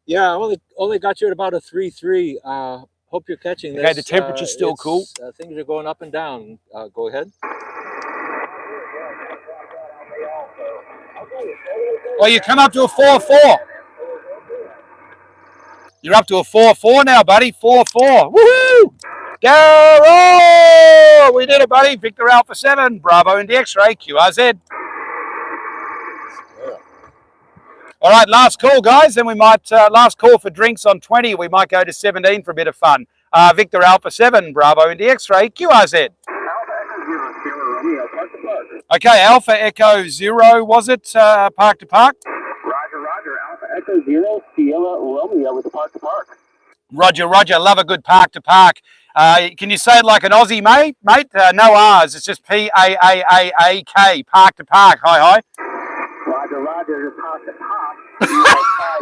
Speaker 1: Yeah, only got you at about a 3-3. Hope you're catching this.
Speaker 2: Okay, the temperature's still cool.
Speaker 1: Things are going up and down. Go ahead.
Speaker 2: Well, you come up to a 4-4. You're up to a 4-4 now, buddy. 4-4. Woohoo! Go! We did it, buddy. Victor Alpha 7, Bravo Indy X-Ray, QRZ. All right, last call, guys. Then we might, last call for drinks on 20. We might go to 17 for a bit of fun. Victor Alpha 7, Bravo Indy X-Ray, QRZ. Okay, Alpha Echo 0, was it? Park to park?
Speaker 4: Roger. Alpha Echo 0, Sierra Romeo with the park to park.
Speaker 2: Roger. Love a good park to park. Can you say it like an Aussie, mate? No R's. It's just P-A-A-A-A-K. Park to park. Hi.
Speaker 3: Roger, Roger, just park to park.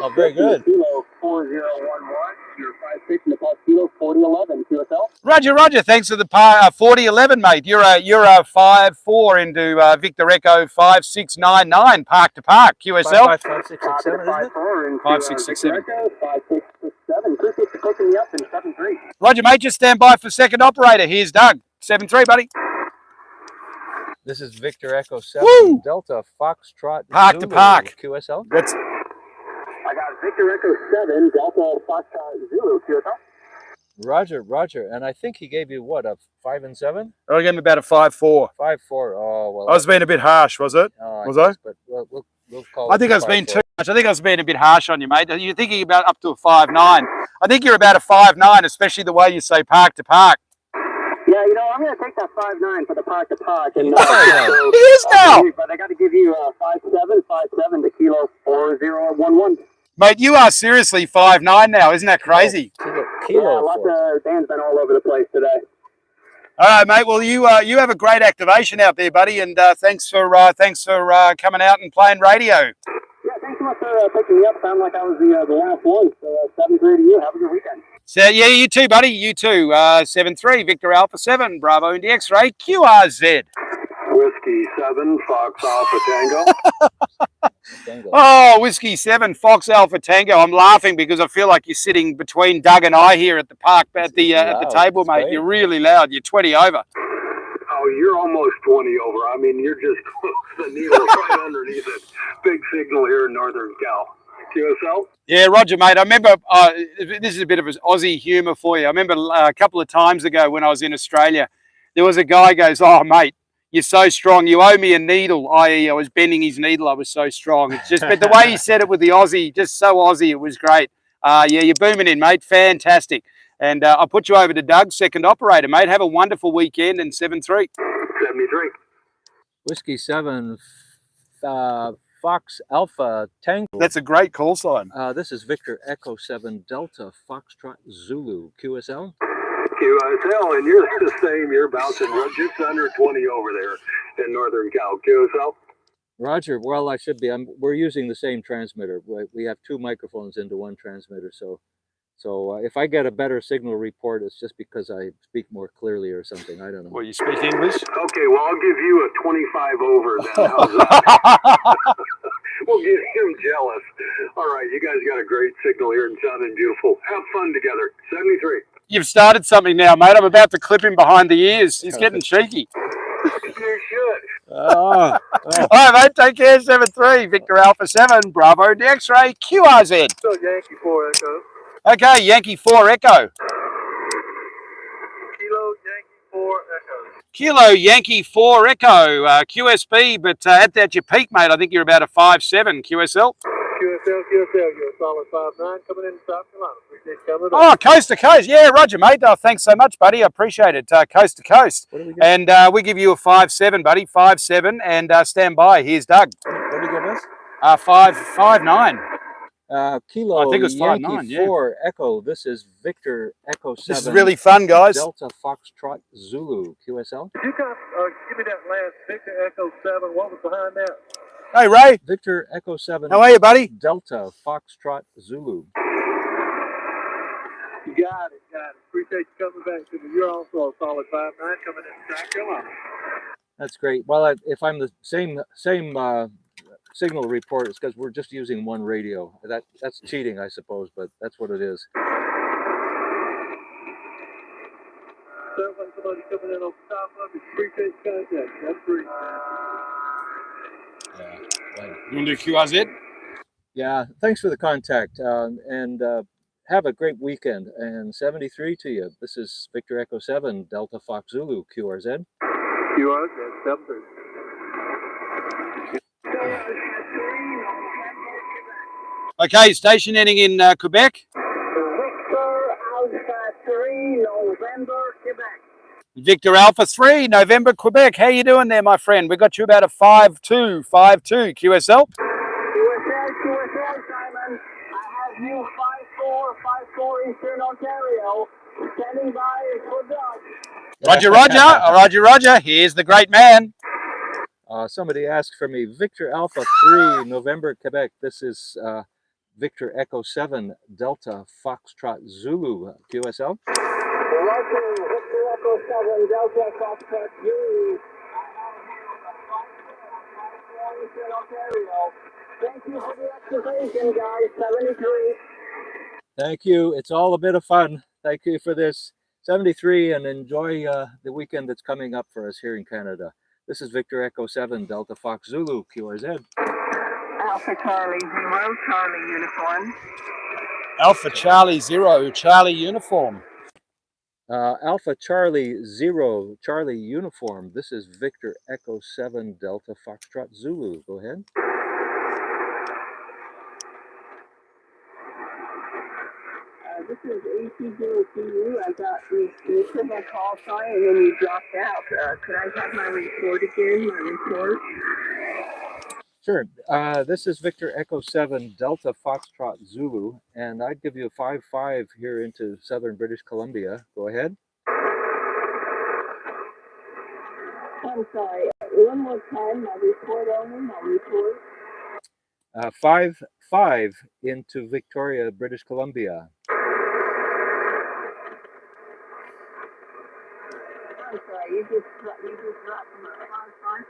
Speaker 1: Oh, very good.
Speaker 3: Kilo 4011. You're 5'6" in the park kilo 4011. QSL.
Speaker 2: Roger. Thanks for the 4011, mate. You're a 5'4" into Victor Echo 5699. Park to park. QSL.
Speaker 1: 5, 5, 6, 6, 7, isn't it?
Speaker 2: 5, 6, 6, 7.
Speaker 3: 5, 6, 6, 7. Appreciate you picking me up in 7-3.
Speaker 2: Roger, mate. Just stand by for second operator. Here's Doug. 7-3, buddy.
Speaker 1: This is Victor Echo 7
Speaker 2: Woo!
Speaker 1: Delta Foxtrot
Speaker 2: Park
Speaker 1: Zulu,
Speaker 2: to park.
Speaker 1: QSL.
Speaker 2: That's
Speaker 3: I got Victor Echo 7 Delta Foxtrot Zulu QSL.
Speaker 1: Roger. And I think he gave you what, a 5 and 7?
Speaker 2: I gave him about a 5'4".
Speaker 1: 5-4. Oh well.
Speaker 2: I was being a bit harsh, was it? Was I?
Speaker 1: But we'll call.
Speaker 2: I think I was being too much. I think I was being a bit harsh on you, mate. You're thinking about up to a 5'9". I think you're about a 5'9", especially the way you say park to park.
Speaker 3: Yeah, you know, I'm going to take that 5'9" for the park to park. And,
Speaker 2: He is now.
Speaker 3: But I got to give you 5'7" to kilo 4011.
Speaker 2: Mate, you are seriously 5'9" now. Isn't that crazy?
Speaker 1: Kilo
Speaker 3: Lots of bands been all over the place today.
Speaker 2: All right, mate. Well, you have a great activation out there, buddy, and thanks for coming out and playing radio.
Speaker 3: Yeah, thanks so much for picking me up. Sounded like I was the last one. So 7-3 to you. Have a good weekend.
Speaker 2: So yeah, you too, buddy. You too. 7-3, Victor Alpha 7, Bravo Indy X-Ray, QRZ.
Speaker 3: Whiskey 7, Fox Alpha Tango.
Speaker 2: Oh, Whiskey 7, Fox Alpha Tango. I'm laughing because I feel like you're sitting between Doug and I here at the park, at the table, mate.
Speaker 1: Great.
Speaker 2: You're really loud. You're 20 over.
Speaker 3: Oh, you're almost 20 over. I mean, you're just close. The needle right underneath it. Big signal here in Northern Cal. QSL?
Speaker 2: Yeah, Roger, mate. I remember, this is a bit of Aussie humour for you. I remember a couple of times ago when I was in Australia, there was a guy goes, "Oh, mate, you're so strong. You owe me a needle." I.e., I was bending his needle. I was so strong. It's just, but the way he said it with the Aussie, just so Aussie, it was great. Yeah, you're booming in, mate. Fantastic. And I'll put you over to Doug, second operator, mate. Have a wonderful weekend and 7-3.
Speaker 3: 73.
Speaker 1: Whiskey 7, Fox Alpha Tango.
Speaker 2: That's a great call sign.
Speaker 1: This is Victor Echo 7 Delta Foxtrot Zulu QSL.
Speaker 3: QSL, and you're the same. You're bouncing just under 20 over there in Northern Cal. QSL?
Speaker 1: Roger. Well, I should be. We're using the same transmitter. We have two microphones into one transmitter, so if I get a better signal report, it's just because I speak more clearly or something. I don't know.
Speaker 2: Well, you speak English?
Speaker 3: Okay, well, I'll give you a 25 over then. How's that? We'll get him jealous. All right, you guys got a great signal here and sounding beautiful. Have fun together. 73.
Speaker 2: You've started something now, mate. I'm about to clip him behind the ears. He's getting cheeky.
Speaker 3: You should.
Speaker 2: All right, mate. Take care. 7-3. Victor Alpha 7. Bravo. The X-Ray. QRZ.
Speaker 3: So Yankee 4 Echo.
Speaker 2: Okay, Yankee 4 Echo.
Speaker 3: Kilo Yankee 4 Echo.
Speaker 2: Kilo Yankee 4 Echo. QSB, but at your peak, mate, I think you're about a 5'7". QSL.
Speaker 3: QSL, you're a solid 5'9" coming in South Carolina. Appreciate you coming
Speaker 2: Oh, coast to coast. Yeah, Roger, mate. Thanks so much, buddy. I appreciate it. Coast to coast.
Speaker 1: What do we get?
Speaker 2: And we give you a 5'7", buddy. 5'7", and stand by. Here's Doug.
Speaker 1: What do you give us?
Speaker 2: 5'9".
Speaker 1: Kilo
Speaker 2: I think it was
Speaker 1: Yankee
Speaker 2: 5'9", yeah.
Speaker 1: 4 Echo. This is Victor Echo 7.
Speaker 2: This is really fun, guys.
Speaker 1: Delta Foxtrot Zulu QSL.
Speaker 3: Did you guys give me that last Victor Echo 7? What was behind that?
Speaker 2: Hey, Ray.
Speaker 1: Victor Echo 7.
Speaker 2: How are you, buddy?
Speaker 1: Delta Foxtrot Zulu.
Speaker 3: You got it. Appreciate you coming back to me. You're also a solid 5'9" coming in South Carolina.
Speaker 1: That's great. Well, if I'm the same signal report, it's because we're just using one radio. That's cheating, I suppose, but that's what it is.
Speaker 3: Somebody coming in on top of it. Appreciate you contact. That's great.
Speaker 2: You want to do QRZ?
Speaker 1: Yeah, thanks for the contact, and have a great weekend. And 73 to you. This is Victor Echo 7 Delta Fox Zulu QRZ.
Speaker 3: QRZ 7.
Speaker 2: Okay, station ending in Quebec.
Speaker 3: Victor Alpha 3, November, Quebec.
Speaker 2: Victor Alpha 3, November, Quebec. How you doing there, my friend? We got you about a 5'2", QSL.
Speaker 3: QSL, Simon. I have you 5'4", Eastern Ontario. Standing by, it could
Speaker 2: Roger, Roger. Here's the great man.
Speaker 1: Somebody asked for me, Victor Alpha 3, November, Quebec. This is Victor Echo 7, Delta Foxtrot Zulu, QSL.
Speaker 3: Roger, Victor Echo 7, Delta Foxtrot Zulu. Ontario. Thank you for the excavation, guys. 73.
Speaker 1: Thank you. It's all a bit of fun. Thank you for this. 73, and enjoy the weekend that's coming up for us here in Canada. This is Victor Echo 7, Delta Fox Zulu, QRZ.
Speaker 5: Alpha Charlie 0, Charlie uniform.
Speaker 2: Alpha Charlie 0, Charlie uniform.
Speaker 1: Alpha Charlie 0, Charlie uniform. This is Victor Echo 7, Delta Foxtrot Zulu. Go ahead.
Speaker 5: This is AC0CU. I got you took my call sign and then you dropped out. Could I have my report again? My report?
Speaker 1: Sure. This is Victor Echo 7, Delta Foxtrot Zulu, and I'd give you a 5-5 here into southern British Columbia. Go ahead.
Speaker 5: I'm sorry. One more time. My report only. My report.
Speaker 1: 5-5 into Victoria, British Columbia.
Speaker 5: I'm sorry. You just dropped my 5-5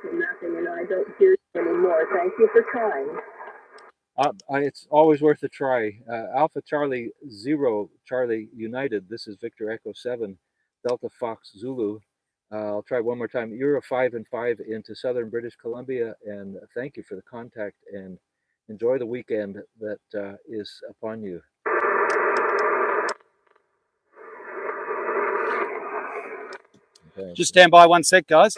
Speaker 5: for nothing, and I don't hear you anymore. Thank you for trying.
Speaker 1: It's always worth a try. Alpha Charlie 0, Charlie United. This is Victor Echo 7, Delta Fox Zulu. I'll try one more time. You're a 5-5 into southern British Columbia, and thank you for the contact, and enjoy the weekend that is upon you. Okay.
Speaker 2: Just stand by 1 sec, guys.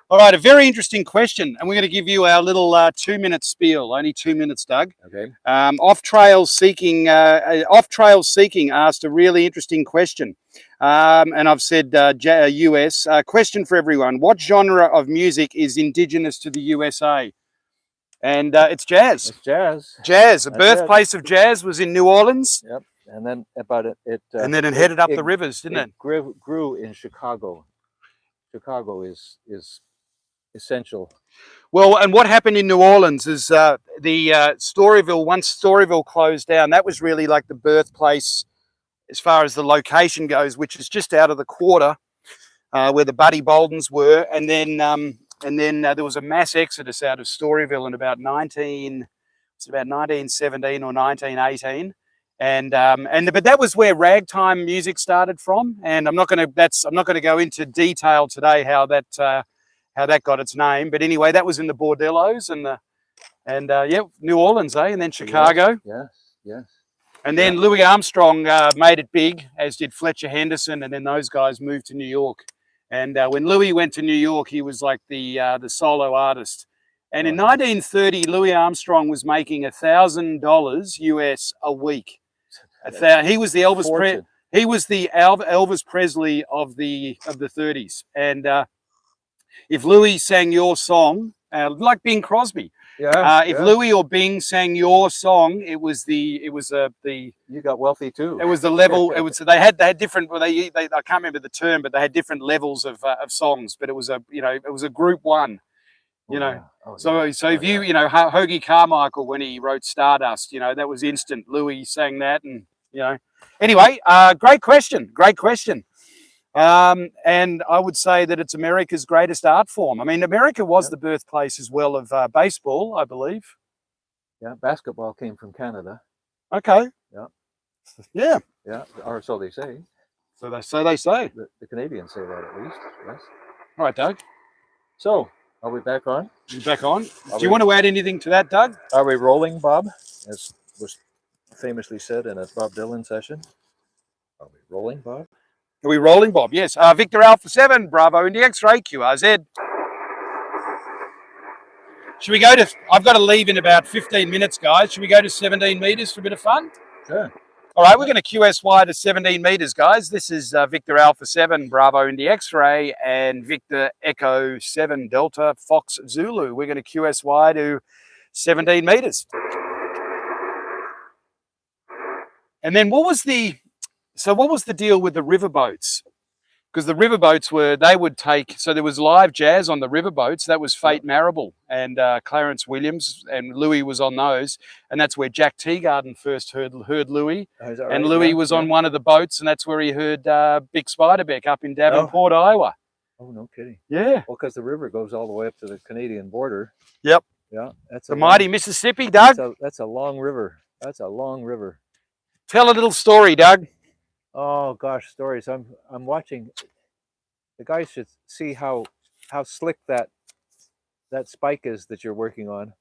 Speaker 2: All right, a very interesting question, and we're going to give you our little 2-minute spiel. Only 2 minutes, Doug.
Speaker 1: Okay.
Speaker 2: Off Trail Seeking asked a really interesting question, and I've said US. Question for everyone: what genre of music is indigenous to the USA? And it's jazz.
Speaker 1: It's jazz.
Speaker 2: Jazz. The
Speaker 1: That's
Speaker 2: birthplace of jazz was in New Orleans.
Speaker 1: Yep. And then about it.
Speaker 2: And then it headed up the rivers, didn't it?
Speaker 1: Grew in Chicago. Chicago is essential.
Speaker 2: Well, and what happened in New Orleans is the Storyville. Once Storyville closed down, that was really like the birthplace as far as the location goes, which is just out of the quarter where the Buddy Boldens were, and then there was a mass exodus out of Storyville in about 1917 or 1918. But that was where ragtime music started from, and I'm not going to go into detail today how that got its name. But anyway, that was in the bordellos and New Orleans, and then Chicago.
Speaker 1: Yes.
Speaker 2: And then Louis Armstrong made it big, as did Fletcher Henderson, and then those guys moved to New York. And when Louis went to New York, he was like the solo artist. And in 1930, Louis Armstrong was making $1,000 US a week. He was the Elvis Elvis Presley of the 30s. And if Louis sang your song, like Bing Crosby, if Louis or Bing sang your song, it was you
Speaker 1: got wealthy too.
Speaker 2: It was the level. They had different. Well, I can't remember the term, but they had different levels of songs. But it was a group one. So if Hoagie Carmichael, when he wrote Stardust, that was instant. Louis sang that, and Anyway, great question. And I would say that it's America's greatest art form. I mean, America was the birthplace as well of baseball, I believe.
Speaker 1: Yeah, basketball came from Canada.
Speaker 2: Okay.
Speaker 1: Yeah, or so they say.
Speaker 2: So they say.
Speaker 1: The Canadians say that at least, yes.
Speaker 2: All right, Doug.
Speaker 1: So, are we back on?
Speaker 2: You back on? Do you want to add anything to that, Doug?
Speaker 1: Are we rolling, Bob? As was famously said in a Bob Dylan session. Are we rolling, Bob?
Speaker 2: Are we rolling, Bob? Yes. Victor Alpha 7, Bravo in the X-ray, QRZ. Should we go to... I've got to leave in about 15 minutes, guys. Should we go to 17 metres for a bit of fun?
Speaker 1: Sure.
Speaker 2: All right, we're going to QSY to 17 metres, guys. This is Victor Alpha 7, Bravo in the X-ray, and Victor Echo 7, Delta Fox Zulu. We're going to QSY to 17 metres. And then what was the deal with the riverboats? because the riverboats they would take, so there was live jazz on the riverboats. That was Fate Marable and Clarence Williams, and Louis was on those. And that's where Jack Teagarden first heard Louis.
Speaker 1: Oh, is that
Speaker 2: And
Speaker 1: right?
Speaker 2: Louis
Speaker 1: Yeah,
Speaker 2: was
Speaker 1: yeah.
Speaker 2: on one of the boats, and that's where he heard Big Spiderbeck up in Davenport, Iowa.
Speaker 1: Oh, no kidding.
Speaker 2: Yeah.
Speaker 1: Well, because the river goes all the way up to the Canadian border.
Speaker 2: Yep.
Speaker 1: Yeah, that's
Speaker 2: The mighty Mississippi, Doug.
Speaker 1: That's a long river. That's a long river.
Speaker 2: Tell a little story, Doug.
Speaker 1: Oh gosh, stories. I'm watching. The guys should see how slick that spike is that you're working on.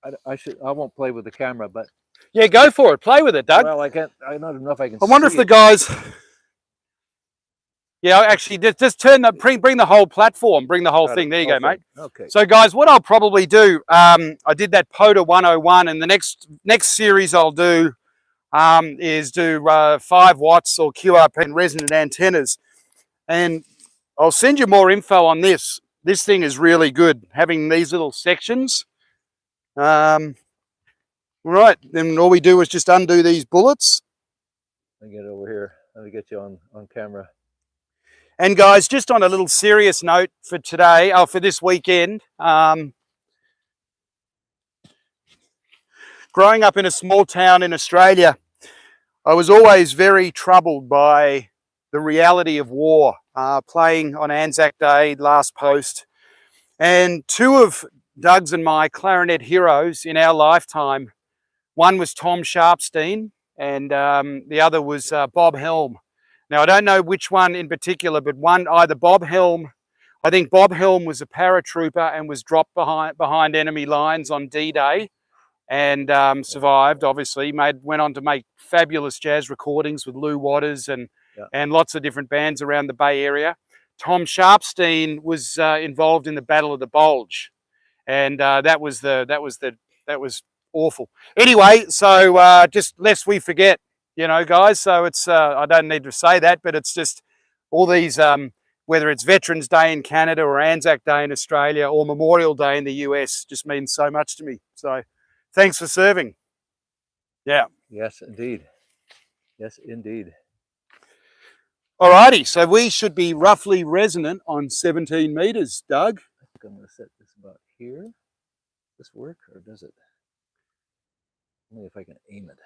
Speaker 1: I won't play with the camera, but
Speaker 2: Yeah, go for it. Play with it, Doug.
Speaker 1: well, I can't. I don't know if I can.
Speaker 2: I wonder if
Speaker 1: see
Speaker 2: the
Speaker 1: it.
Speaker 2: guys. Yeah, actually, just turn the bring the whole platform, bring the whole
Speaker 1: Got
Speaker 2: thing.
Speaker 1: it.
Speaker 2: There you go, mate.
Speaker 1: Okay.
Speaker 2: So, guys, what I'll probably do, I did that POTA 101, and the next series I'll do is do 5 watts or QRP and resonant antennas, and I'll send you more info on this. This thing is really good, having these little sections. Right, then all we do is just undo these bullets.
Speaker 1: Let me get over here. Let me get you on camera.
Speaker 2: And guys, just on a little serious note for today, for this weekend, growing up in a small town in Australia, I was always very troubled by the reality of war, playing on Anzac Day, last post. And 2 of Doug's and my clarinet heroes in our lifetime, one was Tom Sharpstein and the other was Bob Helm. Now, I don't know which one in particular, but either Bob Helm, I think Bob Helm was a paratrooper and was dropped behind enemy lines on D-Day and survived, obviously. Went on to make fabulous jazz recordings with Lou Waters and lots of different bands around the Bay Area. Tom Sharpstein was involved in the Battle of the Bulge, and that was awful. Anyway, so just lest we forget, you know, guys. So it's I don't need to say that, but it's just all these whether it's Veterans Day in Canada or Anzac Day in Australia or Memorial Day in the US, just means so much to me. So thanks for serving. Yeah.
Speaker 1: Yes, indeed. Yes, indeed.
Speaker 2: Alrighty, so we should be roughly resonant on 17 meters, Doug.
Speaker 1: I think I'm going to set this about here. Does this work or does it? Only if I can aim it.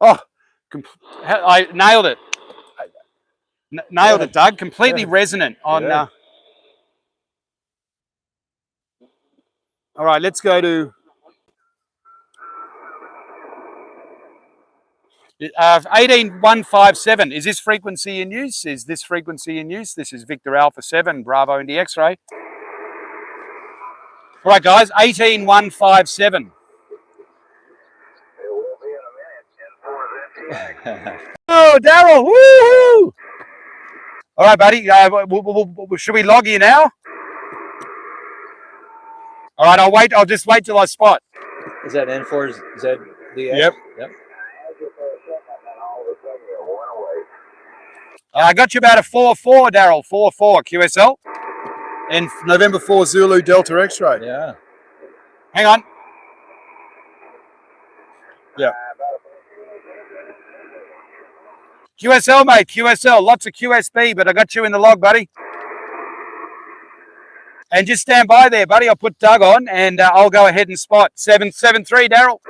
Speaker 2: Oh, I nailed it. Nailed it, Doug. Completely resonant on. All right, let's go to 18157. Is this frequency in use? Is this frequency in use? This is Victor Alpha 7, Bravo Indy X-ray. All right, guys, 18157. Oh, Daryl! Woohoo! All right, buddy. Should we log you now? All right, I'll just wait till I spot.
Speaker 1: Is that N4ZDX?
Speaker 2: Yep.
Speaker 1: Yep.
Speaker 2: I got you about a 4-4, Daryl. 4-4 QSL. And November 4 Zulu Delta X-ray.
Speaker 1: Yeah.
Speaker 2: Hang on. Yeah. QSL, mate. QSL. Lots of QSB, but I got you in the log, buddy. And just stand by there, buddy. I'll put Doug on, and I'll go ahead and spot 773, Daryl.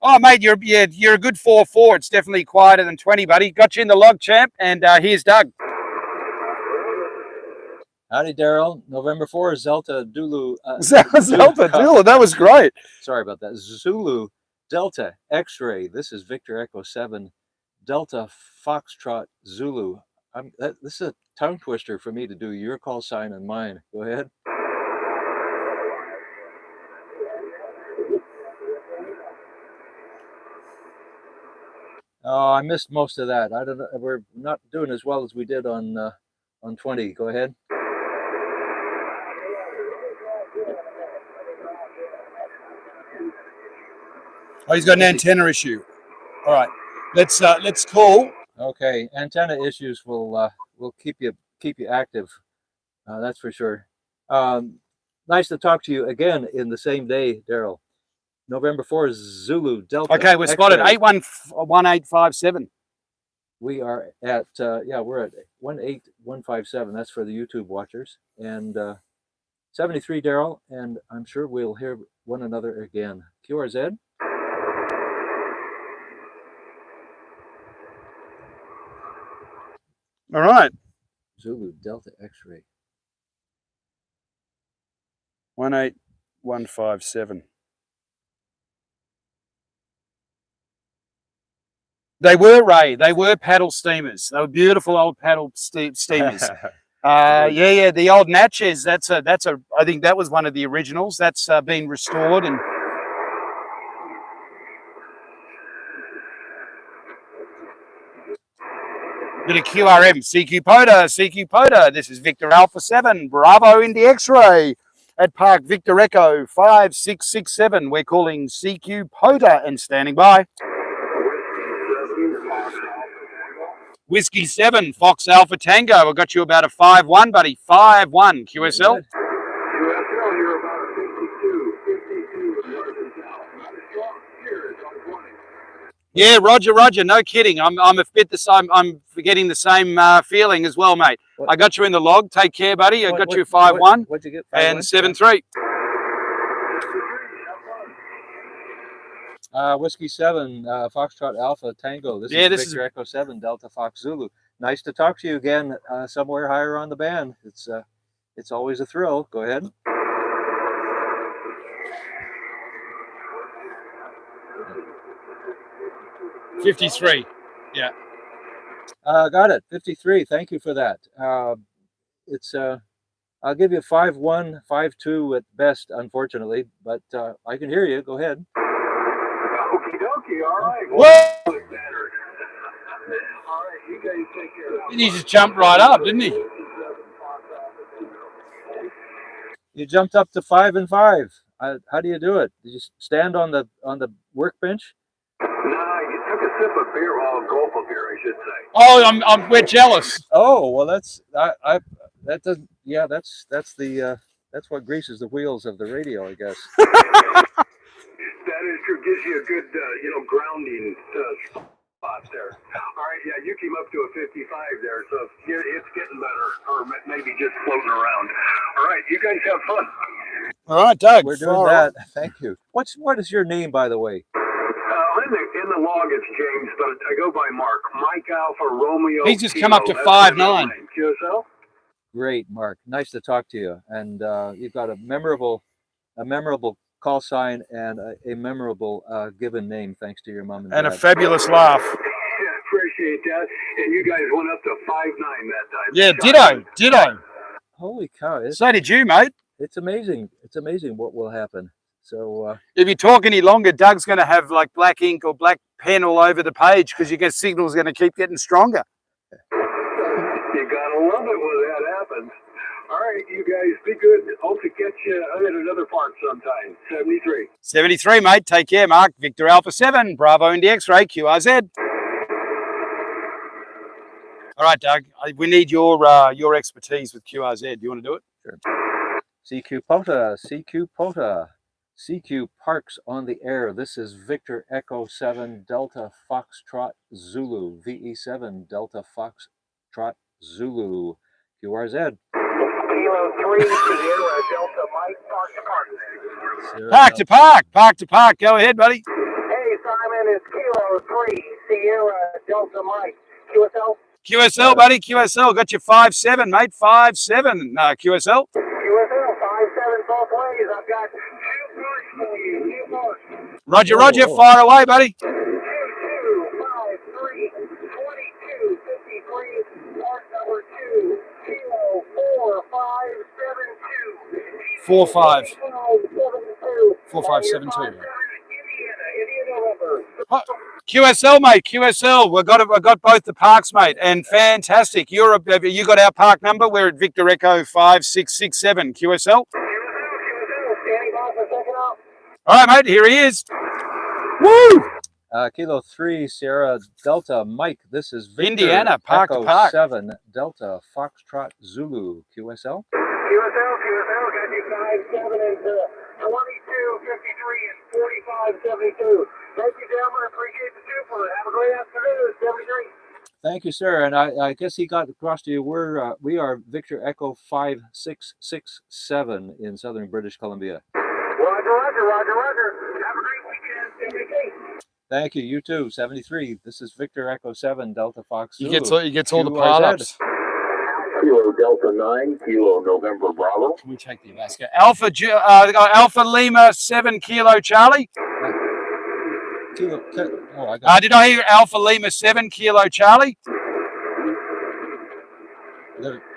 Speaker 2: Oh, mate, you're a good 4-4. It's definitely quieter than 20, buddy. Got you in the log, champ, and here's Doug.
Speaker 1: Howdy, Daryl. November 4 Delta Zulu.
Speaker 2: Delta Zulu. That was great.
Speaker 1: Sorry about that. Zulu Delta X-ray. This is Victor Echo 7 Delta Foxtrot Zulu. This is a tongue twister for me to do your call sign and mine. Go ahead. Oh, I missed most of that. I don't know. We're not doing as well as we did on 20. Go ahead.
Speaker 2: Oh, he's got an antenna issue. All right, let's call.
Speaker 1: Okay, antenna issues will keep you keep you active. That's for sure. Nice to talk to you again in the same day, Daryl. November 4 Zulu Delta.
Speaker 2: Okay, we're spotted 81857.
Speaker 1: We are at we're at 18157. That's for the YouTube watchers, and 73 Daryl, and I'm sure we'll hear one another again. QRZ.
Speaker 2: All right.
Speaker 1: Zulu Delta X-ray.
Speaker 2: 18157. They were, Ray. They were paddle steamers. They were beautiful old paddle steamers. Yeah, the old Natchez. I think that was one of the originals. That's been restored and. Bit of QRM, CQ POTA. This is Victor Alpha 7, Bravo Indy X-ray at Park Victor Echo 5667. We're calling CQ POTA and standing by. Whiskey 7, Fox Alpha Tango. I got you about a 5-1, buddy. 5-1. QSL.
Speaker 3: QSL, you're about a 52.
Speaker 2: Yeah, Roger. No kidding. I'm a bit the same. I'm getting the same feeling as well, mate. I got you in the log. Take care, buddy. I got you 5-1
Speaker 1: What'd you get? 5-1?
Speaker 2: and 7-3.
Speaker 1: Whiskey 7, Foxtrot Alpha Tango. This is Victor Echo 7, Delta Fox Zulu. Nice to talk to you again somewhere higher on the band. It's always a thrill. Go ahead.
Speaker 2: $53. Yeah.
Speaker 1: Got it. 53. Thank you for that. I'll give you 5-1, 5-2 at best, unfortunately, but I can hear you. Go ahead.
Speaker 3: Okie dokie, all right.
Speaker 2: Whoa!
Speaker 3: All right, you guys take care of that.
Speaker 2: He just jumped right up, didn't he?
Speaker 1: You jumped up to 5 and 5. How do you do it? Did you stand on the workbench?
Speaker 3: No, you took a sip of beer, well, a gulp of beer, I should say.
Speaker 2: Oh, we're jealous.
Speaker 1: Oh well, that's what greases the wheels of the radio, I guess.
Speaker 3: That is true. Gives you a good, grounding spot there. All right, yeah, you came up to a 55 there, so it's getting better, or maybe just floating around. All right, you guys have fun.
Speaker 2: All right, Doug.
Speaker 1: We're doing that. Thank you. What is your name, by the way?
Speaker 3: In the log, it's James, but I go by Mark. Mike Alpha Romeo.
Speaker 2: He's just come up to 5-9.
Speaker 3: QSL?
Speaker 1: Great, Mark. Nice to talk to you. And you've got a memorable call sign and a memorable given name, thanks to your mom and dad.
Speaker 2: And a fabulous laugh.
Speaker 3: Yeah, appreciate that. And you guys went up to 5-9 that time.
Speaker 2: Yeah, ditto.
Speaker 1: Holy cow!
Speaker 2: So did you, mate.
Speaker 1: It's amazing. It's amazing what will happen. So
Speaker 2: if you talk any longer, Doug's going to have like black ink or black pen all over the page because your signal's going to keep getting stronger.
Speaker 3: You gotta love it when that happens. All right, you guys, be good. Hope to catch you at another park sometime. 73.
Speaker 2: 73, mate. Take care, Mark. Victor Alpha 7, Bravo Indy X-ray, QRZ. All right, Doug. We need your expertise with QRZ. Do you want to do it?
Speaker 1: Sure. CQ POTA, CQ POTA. CQ Parks on the air. This is Victor Echo 7 Delta Foxtrot Zulu. VE7 Delta Foxtrot Zulu. QRZ.
Speaker 3: Kilo 3 Sierra Delta Mike,
Speaker 2: Park to park. Go ahead, buddy.
Speaker 3: Hey, Simon, it's Kilo 3 Sierra Delta Mike. QSL?
Speaker 2: QSL, buddy. QSL. Got you 5-7, mate. 5-7. QSL.
Speaker 3: QSL, 5-7 both ways. I've got 2 parts for you. 2 parts.
Speaker 2: Roger. Fire away, buddy.
Speaker 3: 2, 5, 3, 22, 53. Part number 2. Kilo 4, 5, 7, 2.
Speaker 2: 4-5.
Speaker 3: 4, 5, 7, 2.
Speaker 2: 4-5-7-2. QSL, mate. QSL. I got both the parks, mate, and fantastic. You got our park number. We're at Victor Echo 5667. QSL. All right, mate. Here he is. Woo!
Speaker 1: Kilo 3 Sierra Delta Mike. This is Victor
Speaker 2: Indiana, park to
Speaker 1: Echo
Speaker 2: park.
Speaker 1: 7 Delta Foxtrot Zulu QSL.
Speaker 4: QSL, got you 5-7 into 22:53 and 45:72. Thank you, gentlemen. Appreciate the super. Have a great afternoon. 73.
Speaker 1: Thank you, sir. And I guess he got across to you. We are Victor Echo 5667 in southern British Columbia.
Speaker 4: Roger. Have a great weekend. 73.
Speaker 1: Thank you. You too. 73. This is Victor Echo 7 Delta Fox Zulu.
Speaker 2: He gets all the
Speaker 1: QRZ.
Speaker 2: pile-ups.
Speaker 4: Kilo Delta 9, Kilo November Bravo.
Speaker 2: Can we take the Alaska? Alpha Lima 7 Kilo Charlie.
Speaker 1: Kilo, oh, I got
Speaker 2: Did I hear Alpha Lima 7 Kilo Charlie?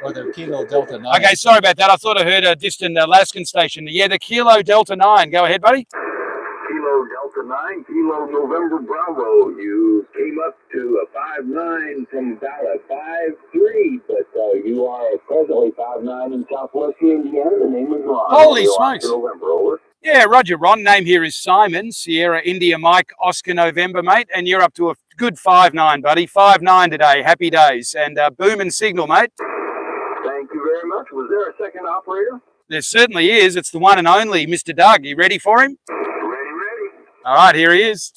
Speaker 1: or the Kilo Delta 9.
Speaker 2: Okay, sorry about that. I thought I heard a distant Alaskan station. Yeah, the Kilo Delta 9. Go ahead, buddy.
Speaker 4: Kilo Delta 9, Kilo November Bravo. You came up to a 5-9 from about a 5-3, but you are presently 5-9 in Southwest Indiana. The name is Ron.
Speaker 2: Holy smokes.
Speaker 4: November, over.
Speaker 2: Yeah, Roger, Ron. Name here is Simon, Sierra India Mike, Oscar November, mate. And you're up to a good 5-9, buddy. 5-9 today. Happy days. And boom and signal, mate.
Speaker 4: Thank you very much. Was there a second operator?
Speaker 2: There certainly is. It's the one and only Mr. Doug. You ready for him?
Speaker 4: Ready.
Speaker 2: All right, here he is.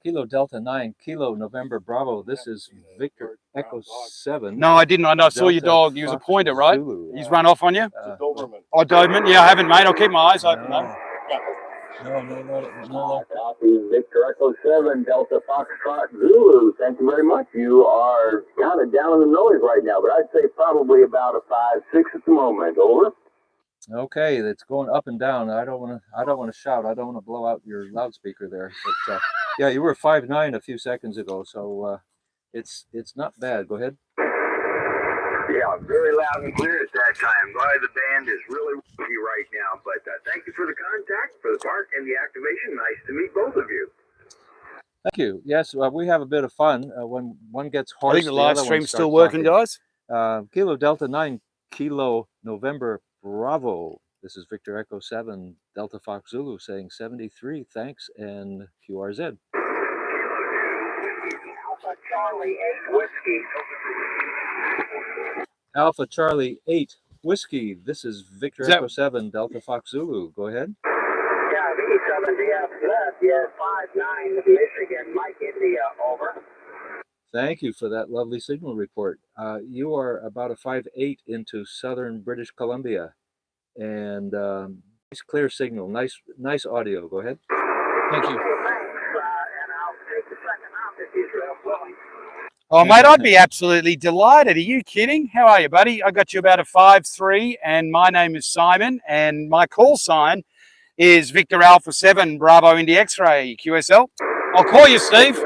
Speaker 1: Kilo Delta 9, Kilo November Bravo. This is Victor Echo 7.
Speaker 2: No, I didn't. I saw your dog. He was a pointer, right?
Speaker 1: Zulu.
Speaker 2: He's run off on you?
Speaker 6: Doberman.
Speaker 2: Oh, Doberman. Yeah, I haven't, mate. I'll keep my eyes open, mate.
Speaker 1: No.
Speaker 4: Copy, Victor Echo 7, Delta Foxtrot Zulu. Thank you very much. You are kind of down in the noise right now, but I'd say probably about a 5-6 at the moment. Over.
Speaker 1: Okay, it's going up and down. I don't want to shout. I don't want to blow out your loudspeaker there. But yeah, you were 5-9 a few seconds ago, so it's not bad. Go ahead.
Speaker 4: Yeah, very loud and clear at that time. Boy, the band is really woozy right now, but thank you for the contact, for the park, and the activation. Nice to meet both of you.
Speaker 1: Thank you. Yes, we have a bit of fun when one gets hoarse.
Speaker 2: I think the live
Speaker 1: other one
Speaker 2: stream's still
Speaker 1: starts
Speaker 2: working,
Speaker 1: talking.
Speaker 2: guys.
Speaker 1: Kilo Delta 9, Kilo November Bravo. This is Victor Echo 7, Delta Fox Zulu saying 73. Thanks, and QRZ.
Speaker 4: Alpha Charlie 8 Whiskey.
Speaker 1: Alpha Charlie 8 Whiskey. This is Victor Echo 7, Delta Fox Zulu. Go ahead.
Speaker 4: Yeah, V7DF left. Yes, 5-9 Michigan, Mike India, over.
Speaker 1: Thank you for that lovely signal report. You are about a 5-8 into southern British Columbia, and nice clear signal, nice audio. Go ahead.
Speaker 2: Thank you.
Speaker 4: Thanks, and I'll take the second op if he's real willing.
Speaker 2: Oh, mate, I'd be absolutely delighted. Are you kidding? How are you, buddy? I got you about a 5-3, and my name is Simon, and my call sign is Victor Alpha 7 Bravo Indy X-Ray QSL. I'll call you, Steve.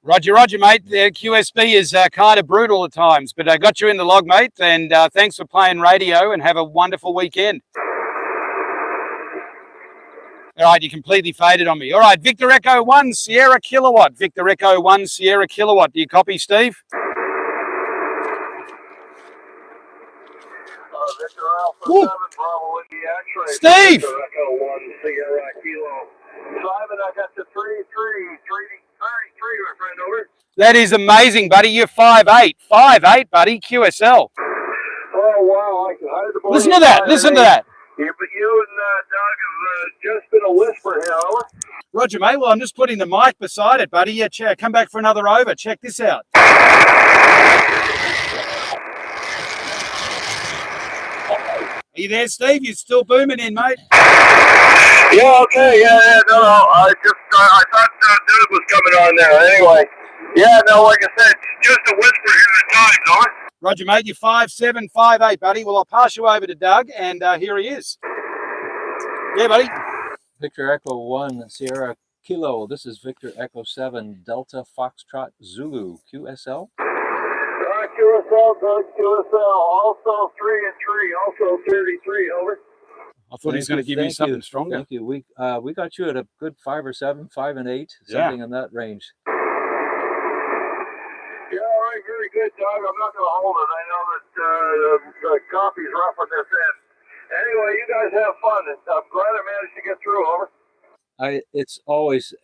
Speaker 2: Roger, mate. The QSB is kind of brutal at times, but I got you in the log, mate, and thanks for playing radio, and have a wonderful weekend. All right, you completely faded on me. All right, Victor Echo 1 Sierra Kilowatt. Victor Echo 1 Sierra Kilowatt. Do you copy, Steve?
Speaker 4: Victor Alpha
Speaker 2: Woo.
Speaker 4: 7 Bravo Indy X-Ray.
Speaker 2: Steve!
Speaker 4: Victor Echo 1 Sierra Kilo. Simon, I got the 3-3, my friend, over.
Speaker 2: That is amazing, buddy. You're 5'8". 5'8", buddy. QSL.
Speaker 4: Oh, wow. I can hide the
Speaker 2: Listen to that. Listen to that.
Speaker 4: Yeah, but you and Doug have just been a whisper here, over.
Speaker 2: Roger, mate. Well, I'm just putting the mic beside it, buddy. Yeah, check. Come back for another over. Check this out. Are you there, Steve? You're still booming in, mate.
Speaker 4: Yeah, okay, no, I thought Doug was coming on there. Anyway, yeah, no, like I said, just a whisper here at times, over.
Speaker 2: Roger, mate. You're 5'7", 5'8", buddy. Well, I'll pass you over to Doug, and here he is. Yeah, buddy.
Speaker 1: Victor Echo 1 Sierra Kilo. This is Victor Echo 7 Delta Foxtrot Zulu QSL.
Speaker 4: QSL, also 3 and 3, also 33, over.
Speaker 2: I thought he was going to give you something stronger.
Speaker 1: Thank you. We got you at a good 5 or 7, 5 and 8,
Speaker 2: Yeah.
Speaker 1: something in that range.
Speaker 4: Yeah, all right,
Speaker 3: very good, Doug. I'm not going to hold it. I know that the coffee's rough on this end. Anyway, you guys have fun, and I'm glad I managed to get through. Over.
Speaker 1: It's always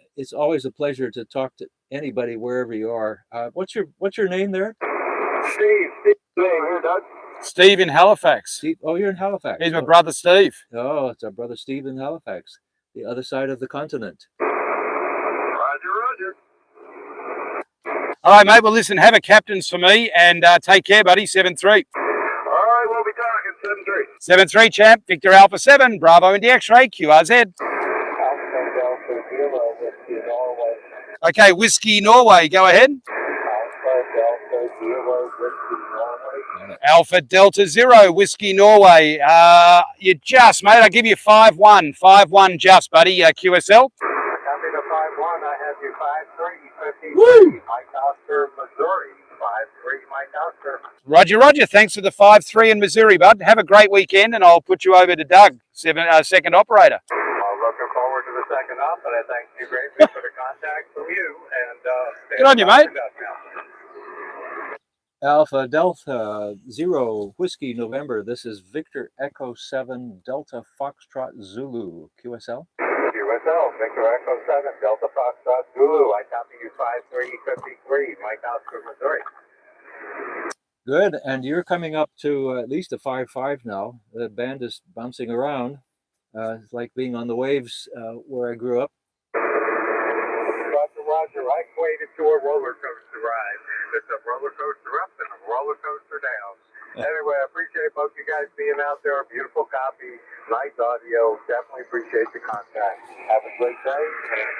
Speaker 1: a pleasure to talk to anybody wherever you are. What's your name there?
Speaker 3: Steve, here, Doug.
Speaker 2: Steve in Halifax.
Speaker 1: Steve. Oh, you're in Halifax.
Speaker 2: He's my brother Steve.
Speaker 1: Oh, it's our brother Steve in Halifax, the other side of the continent.
Speaker 3: Roger, Roger.
Speaker 2: All right, mate. Well, listen, have a captains for me and take care, buddy. 7-3.
Speaker 3: All right, we'll be talking 7-3.
Speaker 2: 7-3, champ. Victor Alpha 7. Bravo Indy X-ray. QRZ. Okay, Whiskey Norway. Go ahead. Alpha Delta 0. Whiskey Norway. You just, mate. I'll give you 5-1. 5-1 just, buddy. QSL.
Speaker 3: Copy to 5-1. I have you 5-3, 53. Mike Oscar, Missouri. 5-3, Mike Oscar.
Speaker 2: Roger, Roger. Thanks for the 5-3 in Missouri, bud. Have a great weekend, and I'll put you over to Doug, second operator.
Speaker 3: Looking forward to the second up, but I thank you greatly for the contact from you. And
Speaker 2: good on you, mate.
Speaker 1: Alpha Delta 0 Whiskey November. This is Victor Echo 7 Delta Foxtrot Zulu. QSL.
Speaker 3: QSL, Victor Echo 7 Delta Foxtrot Zulu. I copy you 5-3, 53. Mike Oscar, Missouri.
Speaker 1: Good, and you're coming up to at least a 5-5 now. The band is bouncing around. It's like being on the waves where I grew up.
Speaker 3: Roger, I equated to a roller coaster ride. It's a roller coaster up and a roller coaster down. Anyway, I appreciate both you guys being out there. Beautiful copy, nice audio. Definitely appreciate the contact. Have a great day, and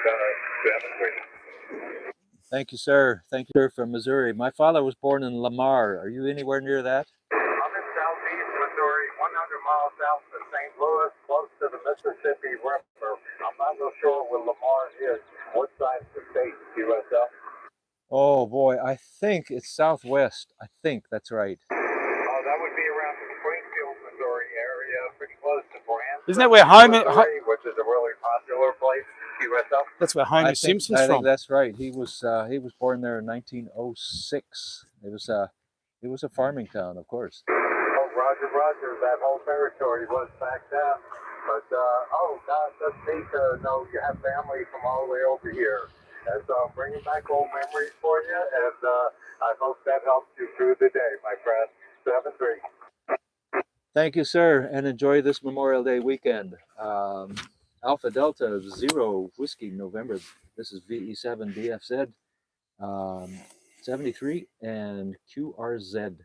Speaker 3: 7-3.
Speaker 1: Thank you, sir. Thank you, sir, from Missouri. My father was born in Lamar. Are you anywhere near that?
Speaker 3: I'm in southeast Missouri, 100 miles south of St. Louis, close to the Mississippi River. I'm not real sure where Lamar is. What side of the state, USF?
Speaker 1: Oh boy, I think it's southwest. I think that's right.
Speaker 3: Oh, that would be around the Springfield, Missouri area, pretty close to Branson.
Speaker 2: Isn't that where Homer,
Speaker 3: Missouri, which is a really popular place, USF?
Speaker 2: that's where Homer Simpson's
Speaker 1: I
Speaker 2: from?
Speaker 1: think that's right. He was born there in 1906. It was a farming town, of course.
Speaker 3: Oh, Roger, Roger. That whole territory was back then. But, oh, gosh, that's neat to know you have family from all the way over here. And so I'm bringing back old memories for you, and I hope that helps you through the day, my friend. 7-3.
Speaker 1: Thank you, sir, and enjoy this Memorial Day weekend. Alpha Delta 0 Whiskey November. This is VE7 BFZ 73 and QRZ.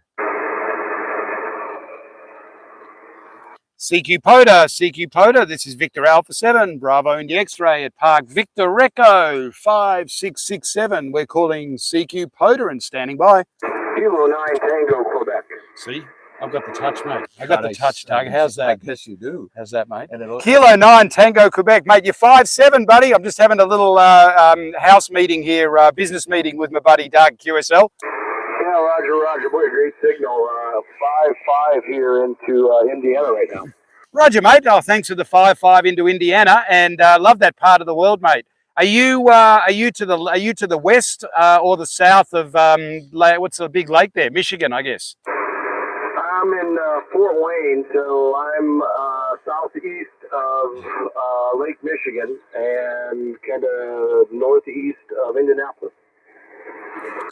Speaker 2: CQ POTA, this is Victor Alpha 7, Bravo Indy X-ray at Park Victor Reco 5667. We're calling CQ POTA and standing by.
Speaker 3: Kilo 9 Tango, Quebec.
Speaker 2: See, I've got the touch, mate. I got the touch, Doug. How's that?
Speaker 1: I guess you do.
Speaker 2: How's that, mate?
Speaker 1: And
Speaker 2: Kilo 9 Tango, Quebec, mate. You're 5-7, buddy. I'm just having a little house meeting here, business meeting with my buddy Doug, QSL.
Speaker 3: Yeah, Roger, Roger. Boy, great signal. 5-5 here into Indiana right now.
Speaker 2: Roger, mate. Oh, thanks for the 5-5 into Indiana, and love that part of the world, mate. Are you to the west or the south of what's the big lake there? Michigan, I guess.
Speaker 3: I'm in Fort Wayne, so I'm southeast of Lake Michigan and kind of northeast of Indianapolis.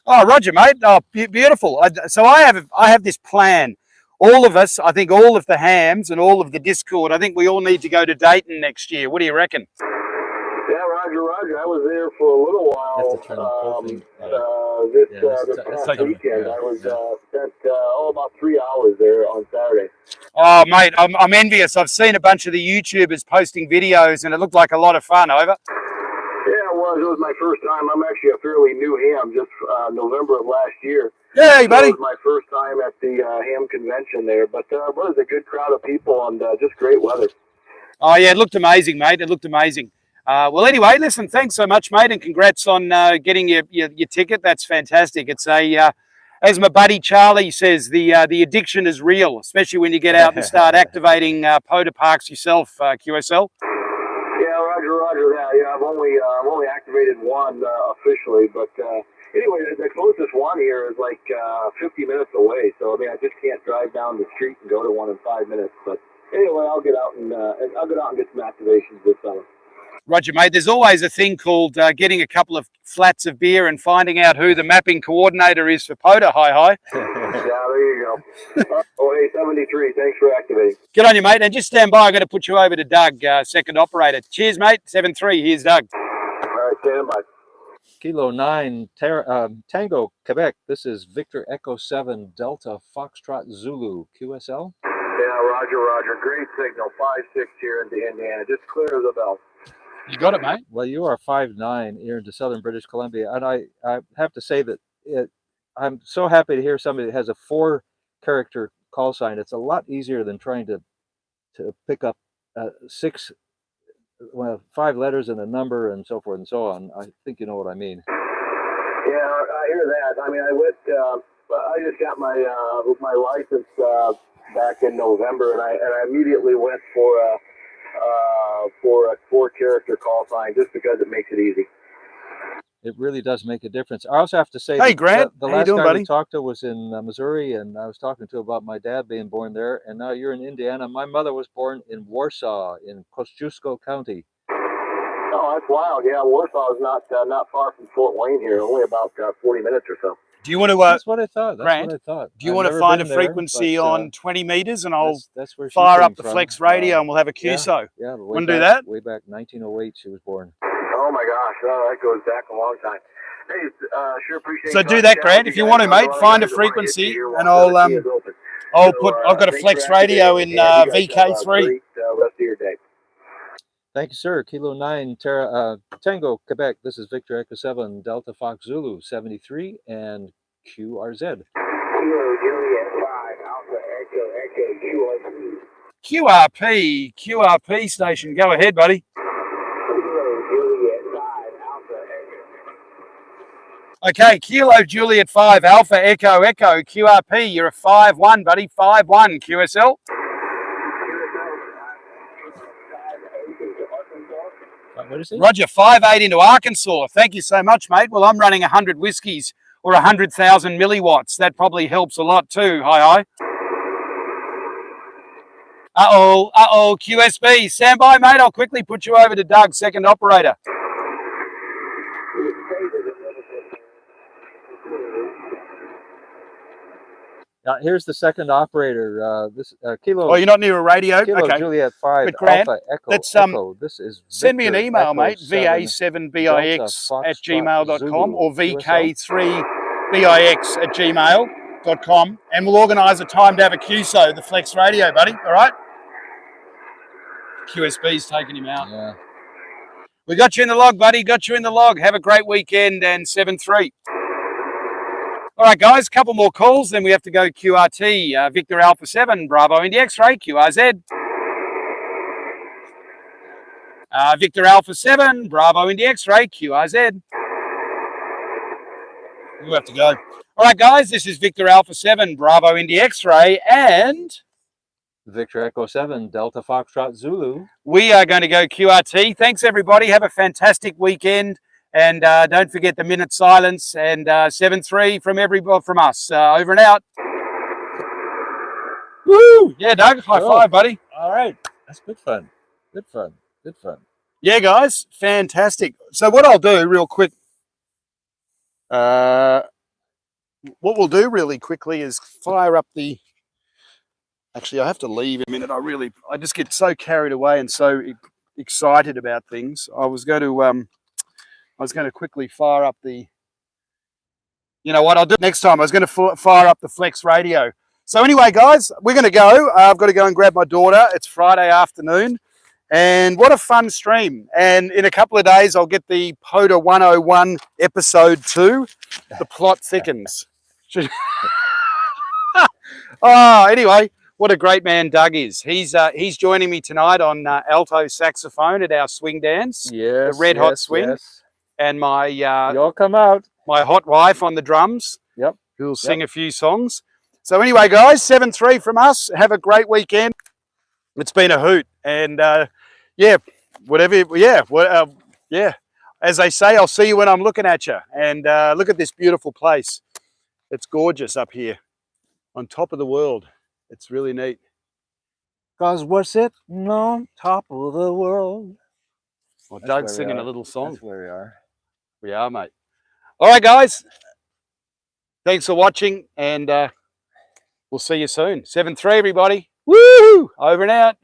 Speaker 2: Oh, Roger, mate. Oh, beautiful. So I have this plan. All of us, I think all of the hams and all of the Discord, I think we all need to go to Dayton next year. What do you reckon?
Speaker 3: Yeah, Roger, Roger. I was there for a little while this past weekend. I was spent about 3 hours there on Saturday.
Speaker 2: Oh, mate, I'm envious. I've seen a bunch of the YouTubers posting videos, and it looked like a lot of fun. Over.
Speaker 3: Yeah, it was. It was my first time. I'm actually a fairly new ham, just November of last year.
Speaker 2: Hey, buddy.
Speaker 3: It was my first time at the ham convention there, but it was a good crowd of people and just great weather.
Speaker 2: Oh, yeah, it looked amazing, mate. It looked amazing. Well, anyway, listen, thanks so much, mate, and congrats on getting your ticket. That's fantastic. It's as my buddy Charlie says, the addiction is real, especially when you get out and start activating POTA parks yourself, QSL.
Speaker 3: Yeah, Roger,
Speaker 4: Roger that. Yeah, I've only activated one officially, but anyway, the closest one here is like 50 minutes away. So I mean, I just can't drive down the street and go to one in 5 minutes. But anyway, I'll get out and get some activations this summer.
Speaker 2: Roger, mate. There's always a thing called getting a couple of flats of beer and finding out who the mapping coordinator is for POTA. Hi.
Speaker 4: Yeah, there you go. Oh, hey, 73. Thanks for activating.
Speaker 2: Good on you, mate. And just stand by. I'm going to put you over to Doug, second operator. Cheers, mate. 7-3. Here's Doug.
Speaker 4: All right, stand by.
Speaker 1: Kilo 9 Tango Quebec. This is Victor Echo 7 Delta Foxtrot Zulu QSL.
Speaker 4: Yeah, Roger. Great signal. 5-6 here into Indiana. Just clear the belt.
Speaker 2: You got it, mate.
Speaker 1: Well, you are 5'9" here into southern British Columbia, and I have to say that I'm so happy to hear somebody that has a 4-character call sign. It's a lot easier than trying to pick up 5 letters and a number and so forth and so on. I think you know what I mean.
Speaker 4: Yeah, I hear that. I mean, I just got my license back in November, and I immediately went for a 4-character call sign just because it makes it easy.
Speaker 1: It really does make a difference. I also have to say,
Speaker 2: hey, Grant,
Speaker 1: the
Speaker 2: how you
Speaker 1: last
Speaker 2: doing,
Speaker 1: guy
Speaker 2: buddy?
Speaker 1: we talked to was in Missouri, and I was talking to about my dad being born there, and now you're in Indiana. My mother was born in Warsaw in Kosciuszko County.
Speaker 4: Oh, that's wild. Yeah, Warsaw is not far from Fort Wayne here, only about 40 minutes or so.
Speaker 2: Do you want to?
Speaker 1: That's what I thought. That's
Speaker 2: Grant,
Speaker 1: what I thought.
Speaker 2: do you
Speaker 1: I've
Speaker 2: want to
Speaker 1: never
Speaker 2: find a
Speaker 1: been there,
Speaker 2: frequency
Speaker 1: but,
Speaker 2: on 20 meters, and I'll
Speaker 1: that's where she
Speaker 2: fire
Speaker 1: came
Speaker 2: up the
Speaker 1: from.
Speaker 2: flex radio, and we'll have a QSO.
Speaker 1: Yeah,
Speaker 2: Want to do that?
Speaker 1: Way back 1908, she was born.
Speaker 4: Oh my gosh, that goes back a long time. Hey, sure appreciate.
Speaker 2: So do that, Grant, if you want to, mate. Find a frequency, and I'll I've got a flex radio in VK3.
Speaker 4: Rest of your day.
Speaker 1: Thank you, sir. Kilo 9 Tango Quebec. This is Victor Echo 7 Delta Fox Zulu 73 and QRZ.
Speaker 2: QRP station. Go ahead, buddy. Okay, Kilo Juliet 5 Alpha Echo QRP. You're a 5-1, buddy. 5-1 QSL.
Speaker 1: What is it?
Speaker 2: Roger, 5-8 into Arkansas. Thank you so much, mate. Well, I'm running 100 whiskies or 100,000 milliwatts. That probably helps a lot too. Hi. Uh-oh, QSB. Stand by, mate. I'll quickly put you over to Doug, second operator.
Speaker 1: Here's the second operator. This Kilo.
Speaker 2: Oh, you're not near a radio?
Speaker 1: Kilo
Speaker 2: Okay.
Speaker 1: Juliet 5
Speaker 2: But Grant,
Speaker 1: Alpha Echo.
Speaker 2: let's,
Speaker 1: Echo. This is
Speaker 2: send me an
Speaker 1: Victor
Speaker 2: email,
Speaker 1: Echo
Speaker 2: mate.
Speaker 1: 7
Speaker 2: VA7BIX@gmail.com or
Speaker 1: Zulu,
Speaker 2: VK3BIX@gmail.com, and we'll organise a time to have a QSO, the flex radio, buddy. All right? QSB's taking him out.
Speaker 1: Yeah.
Speaker 2: We got you in the log, buddy. Got you in the log. Have a great weekend, and 7-3. All right, guys, a couple more calls, then we have to go QRT. Victor Alpha 7, Bravo India X-Ray, QRZ. Victor Alpha 7, Bravo India X-Ray, QRZ. You have to go. All right, guys, this is Victor Alpha 7, Bravo India X-Ray, and
Speaker 1: Victor Echo 7 Delta Foxtrot Zulu.
Speaker 2: we are going to go QRT. Thanks, everybody. Have a fantastic weekend. And don't forget the minute silence, and 7-3 from us. Over and out. Woo! Yeah, Doug, high five, buddy.
Speaker 1: All right. That's good fun. Good fun.
Speaker 2: Yeah, guys, fantastic. So what I'll do real quick, what we'll do really quickly is fire up the, actually I have to leave in a minute. I just get so carried away and so excited about things. I was going to quickly fire up the, you know what, I'll do it next time. I was going to fire up the flex radio. So anyway, guys, we're going to go. I've got to go and grab my daughter. It's Friday afternoon. And what a fun stream. And in a couple of days, I'll get the POTA 101 episode 2. The plot thickens. Anyway, what a great man Doug is. He's joining me tonight on alto saxophone at our swing dance.
Speaker 1: Yes.
Speaker 2: The Red Hot Swing.
Speaker 1: Yes.
Speaker 2: And my
Speaker 1: Y'all come out.
Speaker 2: my hot wife on the drums.
Speaker 1: Yep.
Speaker 2: Who'll sing a few songs. So anyway, guys, 7-3 from us. Have a great weekend. It's been a hoot. And yeah, whatever. Yeah, yeah. As they say, I'll see you when I'm looking at you. And look at this beautiful place. It's gorgeous up here on top of the world. It's really neat.
Speaker 1: 'Cause we're sitting on top of the world.
Speaker 2: Well,
Speaker 1: That's
Speaker 2: Doug's
Speaker 1: where we
Speaker 2: singing a
Speaker 1: are.
Speaker 2: little song.
Speaker 1: That's where we are.
Speaker 2: We are, mate. All right, guys. Thanks for watching, and we'll see you soon. 7-3, everybody. Woo! Over and out.